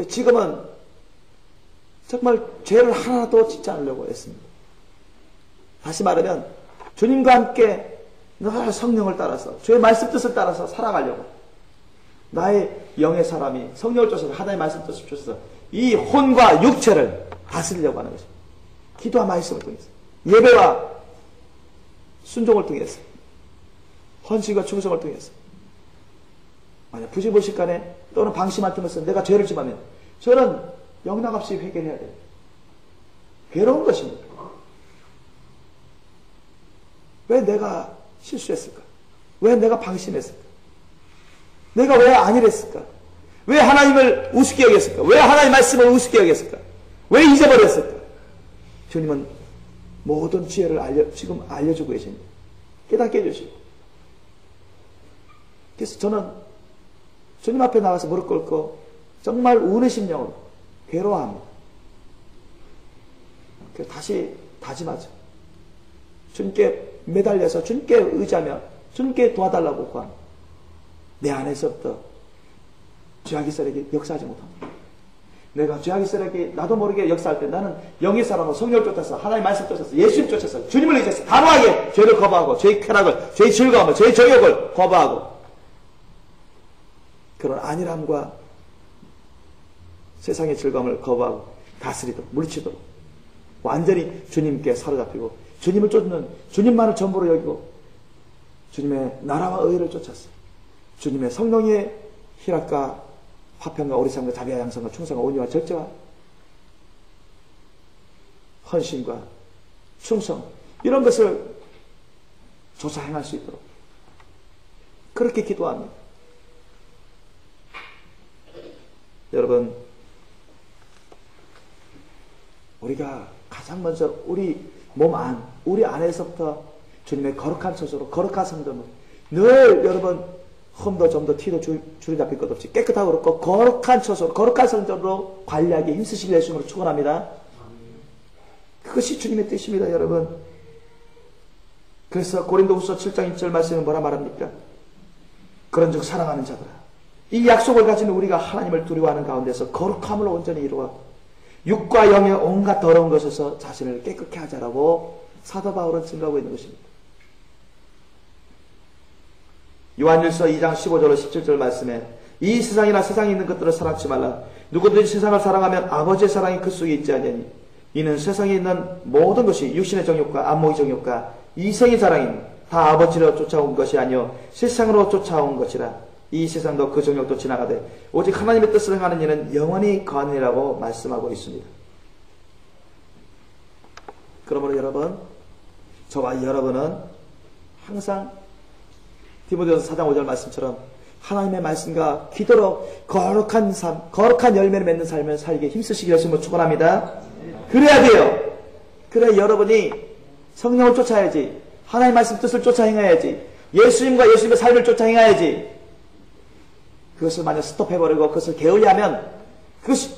지금은 정말 죄를 하나도 짓지 않으려고 했습니다. 다시 말하면 주님과 함께 늘 성령을 따라서 주의 말씀 뜻을 따라서 살아가려고 나의 영의 사람이 성령을 쫓아서 하나님의 말씀 뜻을 쫓아서 이 혼과 육체를 다스리려고 하는 것입니다. 기도와 말씀을 통해서 예배와 순종을 통해서 헌신과 충성을 통해서 만약 부지불식간에 또는 방심할 틈에서 내가 죄를 지으면 저는 영락없이 회개해야 돼요. 괴로운 것입니다. 왜 내가 실수했을까? 왜 내가 방심했을까? 내가 왜 안일했을까? 왜 하나님을 우습게 여겼을까? 왜 하나님의 말씀을 우습게 여겼을까? 왜 잊어버렸을까? 주님은 모든 지혜를 지금 알려주고 계십니다. 깨닫게 해주시고. 그래서 저는 주님 앞에 나가서 무릎 꿇고 정말 우는 심령으로 괴로워합니다. 다시 다짐하죠. 주님께 매달려서 주님께 의지하며 주님께 도와달라고 구합니다. 내 안에서부터 죄악의 세력이 역사하지 못합니다. 내가 죄악의 세력이 나도 모르게 역사할 때 나는 영의 사람으로 성령을 쫓아서 하나님의 말씀 쫓아서 예수님 쫓아서 주님을 의지해서 단호하게 죄를 거부하고 죄의 쾌락을, 죄의 즐거움을, 죄의 정욕을 거부하고 그런 안일함과 세상의 즐거움을 거부하고 다스리도록 물리치도록 완전히 주님께 사로잡히고 주님을 쫓는 주님만을 전부로 여기고 주님의 나라와 의를 쫓았어. 주님의 성령의 희락과 화평과 오리삼과 자비와 양성과 충성과 온유와 절제와 헌신과 충성 이런 것을 조사 행할 수 있도록 그렇게 기도합니다. 여러분, 우리가 가장 먼저 우리 몸 안, 우리 안에서부터 주님의 거룩한 처소로, 거룩한 성전으로 늘 여러분 흠도 점도 티도 줄이 잡힐 것 없이 깨끗하고 그렇고 거룩한 처소로, 거룩한 성전으로 관리하기 힘쓰시길 예수님으로 축원합니다. 그것이 주님의 뜻입니다, 여러분. 그래서 고린도후서 7장 1절 말씀은 뭐라 말합니까? 그런즉 사랑하는 자들아, 이 약속을 가진 우리가 하나님을 두려워하는 가운데서 거룩함을 온전히 이루어 육과 영의 온갖 더러운 것에서 자신을 깨끗게 하자라고 사도 바울은 증거하고 있는 것입니다. 요한일서 2장 15절로 17절 말씀에 이 세상이나 세상에 있는 것들을 사랑치 말라. 누구든지 세상을 사랑하면 아버지의 사랑이 그 속에 있지 아니하니 이는 세상에 있는 모든 것이 육신의 정욕과 안목의 정욕과 이생의 자랑이니 다 아버지로 쫓아온 것이 아니요 세상으로 쫓아온 것이라. 이 세상도 그 정욕도 지나가되 오직 하나님의 뜻을 행하는 이는 영원히 거하느니라고 말씀하고 있습니다. 그러므로 여러분, 저와 여러분은 항상 디모데후서 4장 5절 말씀처럼 하나님의 말씀과 기도로 거룩한 삶, 거룩한 열매를 맺는 삶을 살기에 힘쓰시길 예수님으로 축원합니다. 그래야 돼요. 그래 여러분이 성령을 쫓아야지. 하나님의 말씀 뜻을 쫓아 행해야지. 예수님과 예수님의 삶을 쫓아 행해야지. 그것을 만약 스톱해버리고 그것을 게을리하면, 그것이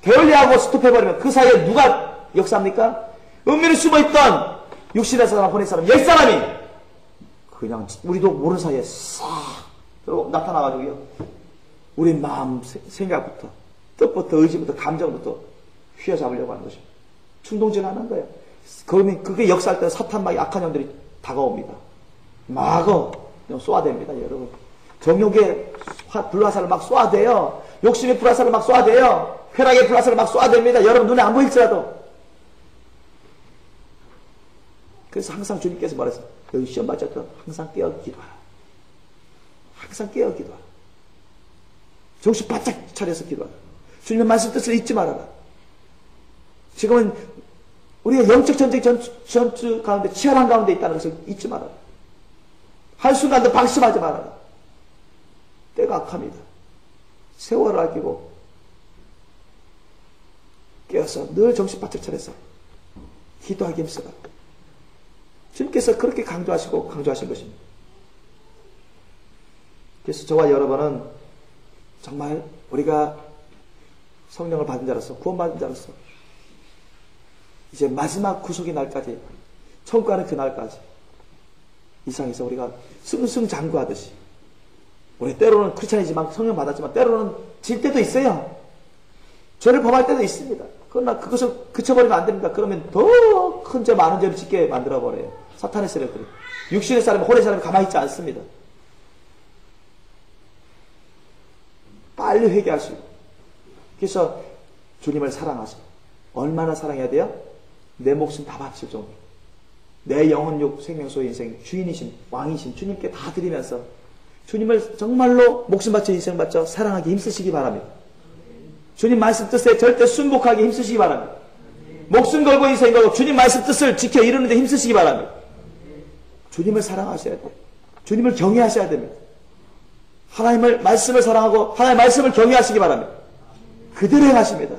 게을리하고 스톱해버리면 그 사이에 누가 역사합니까? 은밀히 숨어있던 육신의 사람, 혼의 사람, 옛 사람이 그냥 우리도 모르는 사이에 싹 나타나가지고요. 우리 마음, 생각부터, 뜻부터, 의지부터, 감정부터 휘어잡으려고 하는 것입니다. 충동질하는 거예요. 그러면 그게 역사할 때 사탄막이 악한 영들이 다가옵니다. 마구 쏘아댑니다, 여러분. 정욕의 불화살을 막 쏘아대요. 욕심의 불화살을 막 쏘아대요. 쾌락의 불화살을 막 쏘아댑니다. 여러분 눈에 안 보일지라도. 그래서 항상 주님께서 말했어요. 여기 시험 받았던 항상 깨어 기도하라. 항상 깨어 기도하라. 정신 바짝 차려서 기도하라. 주님의 말씀 뜻을 잊지 말아라. 지금은 우리가 영적 전쟁 전투 가운데 치열한 가운데 있다는 것을 잊지 말아라. 한순간도 방심하지 말아라. 때가 악합니다. 세월을 아끼고 깨어서 늘 정신 바짝 차려서 기도하기 힘쓰라. 주님께서 그렇게 강조하시고 강조하신 것입니다. 그래서 저와 여러분은 정말 우리가 성령을 받은 자로서, 구원받은 자로서 이제 마지막 구속의 날까지, 천국 가는 그날까지 이 세상에서 우리가 승승장구하듯이, 우리 때로는 크리스찬이지만 성령 받았지만 때로는 질 때도 있어요. 죄를 범할 때도 있습니다. 그러나 그것을 그쳐버리면 안 됩니다. 그러면 더 큰 죄, 많은 죄를 짓게 만들어버려요. 사탄의 세력들이. 육신의 사람, 혼의 사람이 가만히 있지 않습니다. 빨리 회개하시고. 그래서 주님을 사랑하시고. 얼마나 사랑해야 돼요? 내 목숨 다 바칠 정도로. 내 영혼, 육, 생명, 소유, 인생 주인이신, 왕이신 주님께 다 드리면서 주님을 정말로 목숨 바쳐 인생 바쳐 사랑하기 힘쓰시기 바랍니다. 주님 말씀 뜻에 절대 순복하기 힘쓰시기 바랍니다. 목숨 걸고 인생 걸고 주님 말씀 뜻을 지켜 이루는 데 힘쓰시기 바랍니다. 주님을 사랑하셔야 돼요. 주님을 경외하셔야 됩니다. 하나님을 말씀을 사랑하고 하나님의 말씀을 경외하시기 바랍니다. 그대로 행하십니다.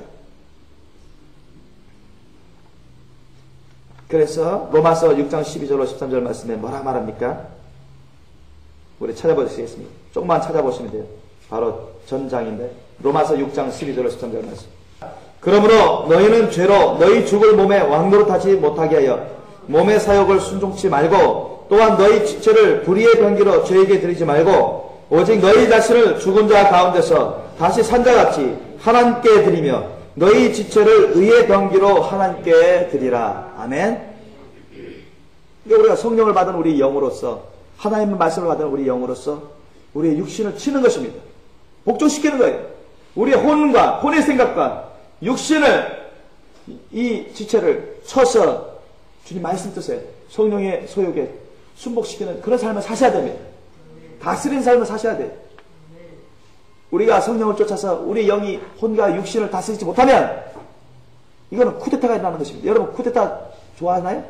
그래서 로마서 6장 12절로 13절 말씀에 뭐라 말합니까? 우리 찾아보시겠습니다. 조금만 찾아보시면 돼요. 바로 전장인데 로마서 6장 12절로 13절 말씀. 그러므로 너희는 죄로 너희 죽을 몸에 왕노릇하지 못하게 하여 몸의 사욕을 순종치 말고 또한 너희 지체를 불의의 병기로 죄에게 드리지 말고 오직 너희 자신을 죽은 자 가운데서 다시 산자같이 하나님께 드리며 너희 지체를 의의 병기로 하나님께 드리라. 아멘. 그러니까 우리가 성령을 받은 우리 영으로서, 하나님의 말씀을 받은 우리 영으로서 우리의 육신을 치는 것입니다. 복종시키는 거예요. 우리의 혼과 혼의 생각과 육신을, 이 지체를 쳐서 주님 말씀 뜻에 성령의 소욕에 순복시키는 그런 삶을 사셔야 됩니다. 다스리는 삶을 사셔야 돼요. 우리가 성령을 쫓아서 우리 영이 혼과 육신을 다스리지 못하면 이거는 쿠데타가 일어나는 것입니다. 여러분 쿠데타 좋아하나요?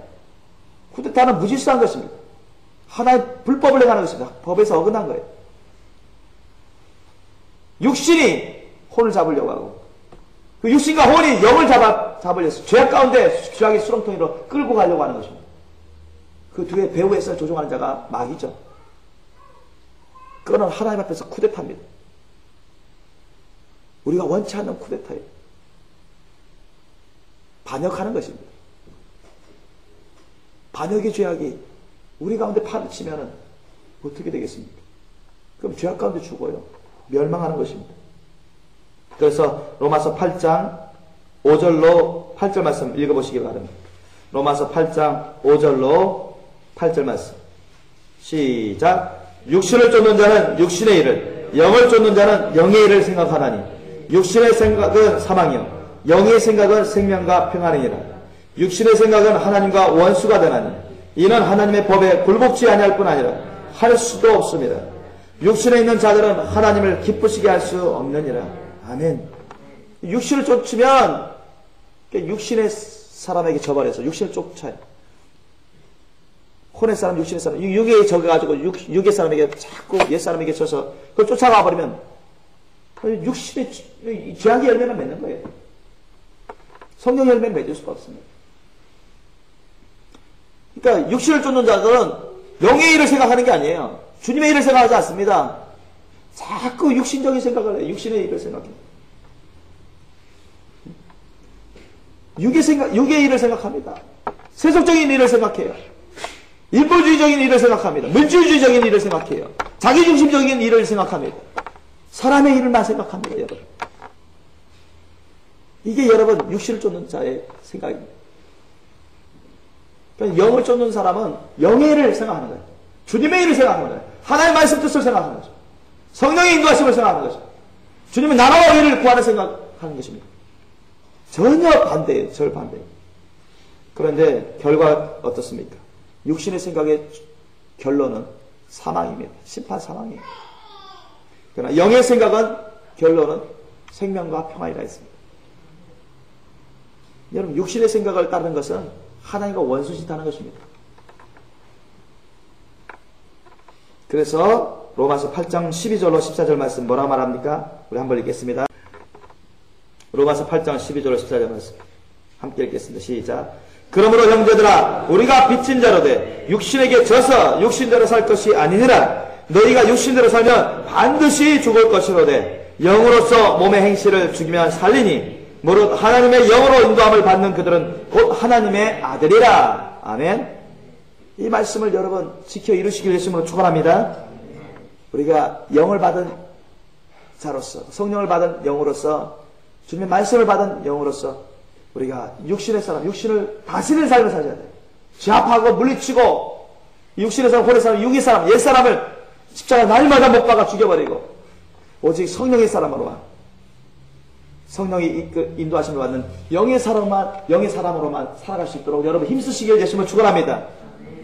쿠데타는 무질서한 것입니다. 하나의 불법을 행하는 것입니다. 법에서 어긋난 거예요. 육신이 혼을 잡으려고 하고 그 육신과 혼이 영을 잡으려서 죄악 가운데 죄악의 수렁텅이로 끌고 가려고 하는 것입니다. 그 두의 배후에서 조종하는 자가 마귀죠. 그거는 하나님 앞에서 쿠데타입니다. 우리가 원치 않는 쿠데타예요. 반역하는 것입니다. 반역의 죄악이 우리 가운데 파묻히면 어떻게 되겠습니까? 그럼 죄악 가운데 죽어요. 멸망하는 것입니다. 그래서 로마서 8장 5절로 8절 말씀 읽어보시기 바랍니다. 로마서 8장 5절로 8절 말씀 시작. 육신을 쫓는 자는 육신의 일을, 영을 쫓는 자는 영의 일을 생각하나니 육신의 생각은 사망이요 영의 생각은 생명과 평안이니라. 육신의 생각은 하나님과 원수가 되나니 이는 하나님의 법에 굴복지 아니할 뿐 아니라 할 수도 없습니다. 육신에 있는 자들은 하나님을 기쁘시게 할 수 없느니라. 아멘. 육신을 쫓으면 육신의 사람에게 져버려서 육신을 쫓아요. 혼의 사람, 육신의 사람, 육에 져가지고 육의 사람에게 자꾸 옛 사람에게 져서 그걸 쫓아가 버리면 육신의 죄악의 열매만 맺는 거예요. 성령 열매는 맺을 수가 없습니다. 그러니까 육신을 쫓는 자들은 영의 일을 생각하는 게 아니에요. 주님의 일을 생각하지 않습니다. 자꾸 육신적인 생각을 해요. 육신의 일을 생각해요. 육의 일을 생각합니다. 세속적인 일을 생각해요. 인본주의적인 일을 생각합니다. 물질주의적인 일을 생각해요. 자기중심적인 일을 생각합니다. 사람의 일을만 생각합니다, 여러분. 이게 여러분 육신을 쫓는 자의 생각입니다. 그러니까 영을 쫓는 사람은 영의 일을 생각하는 거예요. 주님의 일을 생각하는 거예요. 하나님의 말씀 뜻을 생각하는 거죠. 성령의 인도하심을 생각하는 거죠. 주님의 나라와 의를 구하는 생각하는 것입니다. 전혀 반대예요. 절반대예요. 그런데 결과 어떻습니까? 육신의 생각의 결론은 사망입니다. 심판 사망이에요. 그러나 영의 생각은 결론은 생명과 평안이라 했습니다. 여러분 육신의 생각을 따르는 것은 하나님과 원수짓하는 것입니다. 그래서 로마서 8장 12절로 14절 말씀 뭐라고 말합니까? 우리 한번 읽겠습니다. 로마서 8장 12절로 14절 말씀 함께 읽겠습니다. 시작. 그러므로 형제들아 우리가 빚진 자로 돼 육신에게 져서 육신대로 살 것이 아니니라. 너희가 육신대로 살면 반드시 죽을 것이로되 영으로서 몸의 행실을 죽이면 살리니 무릇 하나님의 영으로 인도함을 받는 그들은 곧 하나님의 아들이라. 아멘. 이 말씀을 여러분 지켜 이루시길 예수님으로 축원합니다. 우리가 영을 받은 자로서 성령을 받은 영으로서 주님의 말씀을 받은 영으로서 우리가 육신의 사람, 육신을 다스리는 삶을 살아야 돼요. 제압하고 물리치고 육신의 사람, 혼의 사람, 육의 사람, 옛 사람을 십자가 날마다 못 박아 죽여버리고 오직 성령의 사람으로만 성령이 인도하심을 받는 영의 사람으로만 살아갈 수 있도록 여러분 힘쓰시길 예수님을 축원합니다.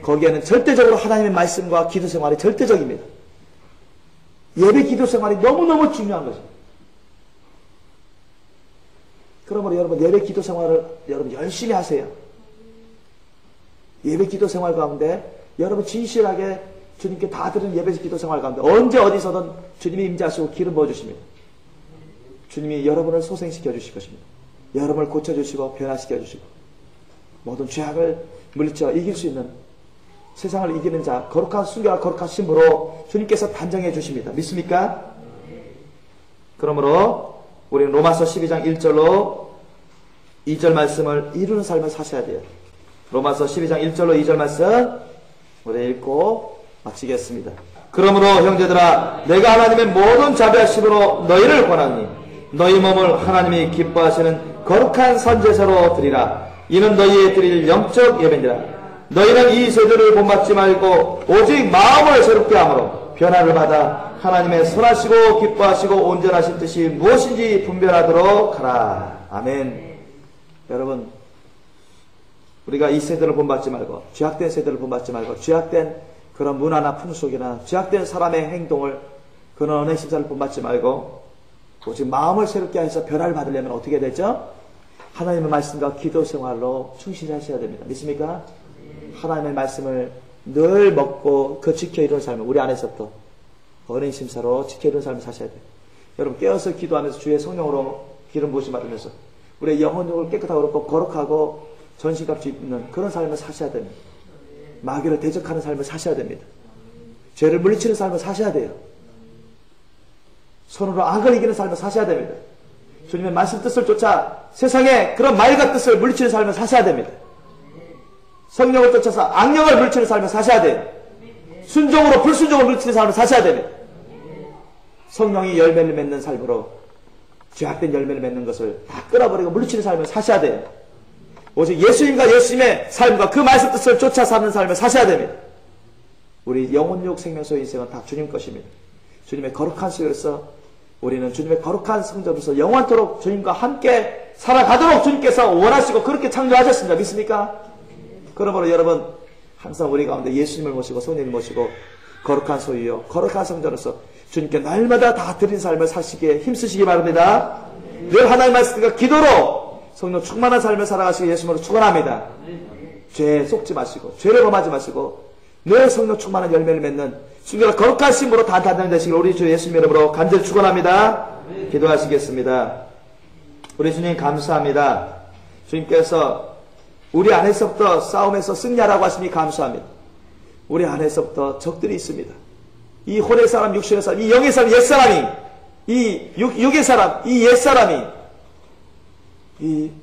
거기에는 절대적으로 하나님의 말씀과 기도 생활이 절대적입니다. 예배 기도 생활이 너무너무 중요한 것입니다. 그러므로 여러분 예배 기도 생활을 여러분 열심히 하세요. 예배 기도 생활 가운데 여러분 진실하게 주님께 다 드리는 예배 기도 생활 가운데 언제 어디서든 주님이 임재하시고 기름 부어주십니다. 주님이 여러분을 소생시켜 주실 것입니다. 여러분을 고쳐주시고 변화시켜 주시고 모든 죄악을 물리쳐 이길 수 있는 세상을 이기는 자 거룩한 순결한 거룩한 신부로 주님께서 단정해 주십니다. 믿습니까? 그러므로 우리는 로마서 12장 1절로 2절 말씀을 이루는 삶을 사셔야 돼요. 로마서 12장 1절로 2절 말씀 우리 읽고 마치겠습니다. 그러므로 형제들아 내가 하나님의 모든 자비하심으로 너희를 권하니 너희 몸을 하나님이 기뻐하시는 거룩한 선제사로 드리라. 이는 너희의 드릴 영적 예배니라. 너희는 이 세대를 본받지 말고 오직 마음을 새롭게 함으로 변화를 받아 하나님의 선하시고 기뻐하시고 온전하신 뜻이 무엇인지 분별하도록 하라. 아멘. 여러분, 우리가 이 세대를 본받지 말고, 죄악된 세대를 본받지 말고, 죄악된 그런 문화나 풍속이나 죄악된 사람의 행동을, 그런 언행 심사를 본받지 말고 오직 마음을 새롭게 해서 변화를 받으려면 어떻게 되죠? 하나님의 말씀과 기도 생활로 충실하셔야 됩니다. 믿습니까? 하나님의 말씀을 늘 먹고 그 지켜 이루는 삶을 우리 안에서부터 언행 심사로 지켜 이루는 삶을 사셔야 돼요. 여러분, 깨어서 기도하면서 주의 성령으로 기름 부으심 받으면서 우리의 영혼력을 깨끗하고 그렇고 거룩하고 전신값이 있는 그런 삶을 사셔야 됩니다. 마귀를 대적하는 삶을 사셔야 됩니다. 죄를 물리치는 삶을 사셔야 돼요. 손으로 악을 이기는 삶을 사셔야 됩니다. 주님의 말씀 뜻을 쫓아 세상의 그런 말과 뜻을 물리치는 삶을 사셔야 됩니다. 성령을 쫓아서 악령을 물리치는 삶을 사셔야 돼요. 순종으로 불순종을 물리치는 삶을 사셔야 됩니다. 성령이 열매를 맺는 삶으로 죄악된 열매를 맺는 것을 다 끊어버리고 물리치는 삶을 사셔야 돼요. 오직 예수님과 예수님의 삶과 그 말씀 뜻을 쫓아 사는 삶을 사셔야 됩니다. 우리 영혼육 생명소의 인생은 다 주님 것입니다. 주님의 거룩한 시로서 우리는 주님의 거룩한 성전으로서 영원토록 주님과 함께 살아가도록 주님께서 원하시고 그렇게 창조하셨습니다. 믿습니까? 그러므로 여러분, 항상 우리 가운데 예수님을 모시고 성령을 모시고 거룩한 소유요 거룩한 성전으로서 주님께 날마다 다 드린 삶을 사시기에 힘쓰시기 바랍니다. 늘 하나님의 말씀과 기도로 성령 충만한 삶을 살아가시기 예수님으로 축원합니다. 죄에 속지 마시고 죄를 범하지 마시고 늘 성령 충만한 열매를 맺는 순결한 거룩한 심으로 단단한 되시길 우리 주 예수님 이름으로 간절히 축원합니다. 기도하시겠습니다. 우리 주님 감사합니다. 주님께서 우리 안에서부터 싸움에서 승리하라고 하시니 감사합니다. 우리 안에서부터 적들이 있습니다. 이 혼의 사람, 육신의 사람, 이 영의 사람, 옛사람이, 이 육의 사람, 이 옛사람이,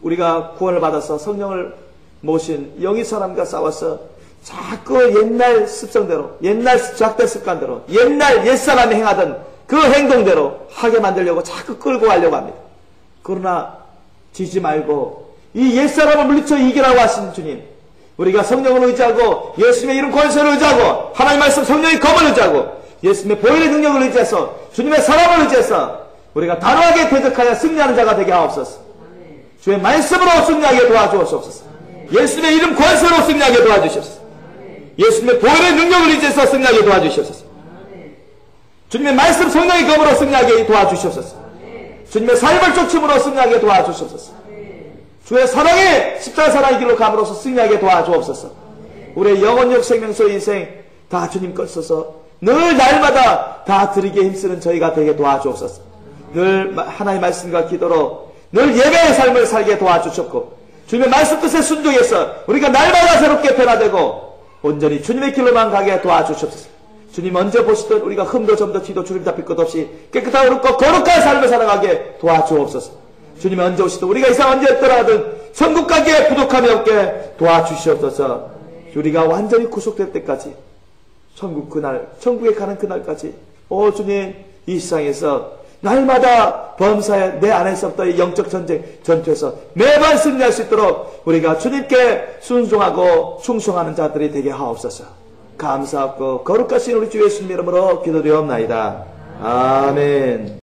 우리가 구원을 받아서 성령을 모신 영의 사람과 싸워서 자꾸 옛날 습성대로, 옛날 죄악된 습관대로, 옛날 옛사람이 행하던 그 행동대로 하게 만들려고 자꾸 끌고 가려고 합니다. 그러나 지지 말고 이 옛사람을 물리쳐 이기라고 하신 주님, 우리가 성령을 의지하고 예수님의 이름 권세를 의지하고 하나님 말씀 성령의 검을 의지하고 예수님의 보혈의 능력을 의지해서 주님의 사랑을 의지해서 우리가 단호하게 대적하여 승리하는 자가 되게 하옵소서. 주의 말씀으로 승리하게 도와주옵소서. 예수님의 이름 권세로 승리하게 도와주시옵소서. 예수님의 보혈의 능력을 의지해서 승리하게 도와주시옵소서. 주님의 말씀 성령의 검으로 승리하게 도와주시옵소서. 주님의 삶을 쫓음으로 승리하게 도와주시옵소서. 주의 사랑의 십자가 사랑의 길로 감으로써 승리하게 도와주옵소서. 우리의 영혼력 생명소 인생 다 주님 것이어서 늘 날마다 다 드리기에 힘쓰는 저희가 되게 도와주옵소서. 늘 하나님의 말씀과 기도로 늘 예배의 삶을 살게 도와주셨고 주님의 말씀 뜻에 순종해서 우리가 날마다 새롭게 변화되고 온전히 주님의 길로만 가게 도와주시옵소서. 주님 언제 보시든 우리가 흠도 점도 티도 주름 잡힐 것 없이 깨끗하고 그렇고 거룩한 삶을 살아가게 도와주옵소서. 주님이 언제 오시든 우리가 이상 언제 떠나든 천국 가기에 부족함이 없게 도와주시옵소서. 우리가 완전히 구속될 때까지 천국 그날, 천국에 가는 그날까지 주님 이 세상에서 날마다 범사에 내 안에서부터의 영적 전투에서 매번 승리할 수 있도록 우리가 주님께 순종하고 충성하는 자들이 되게 하옵소서. 감사하고 거룩하신 우리 주 예수님 이름으로 기도드리옵나이다. 아멘.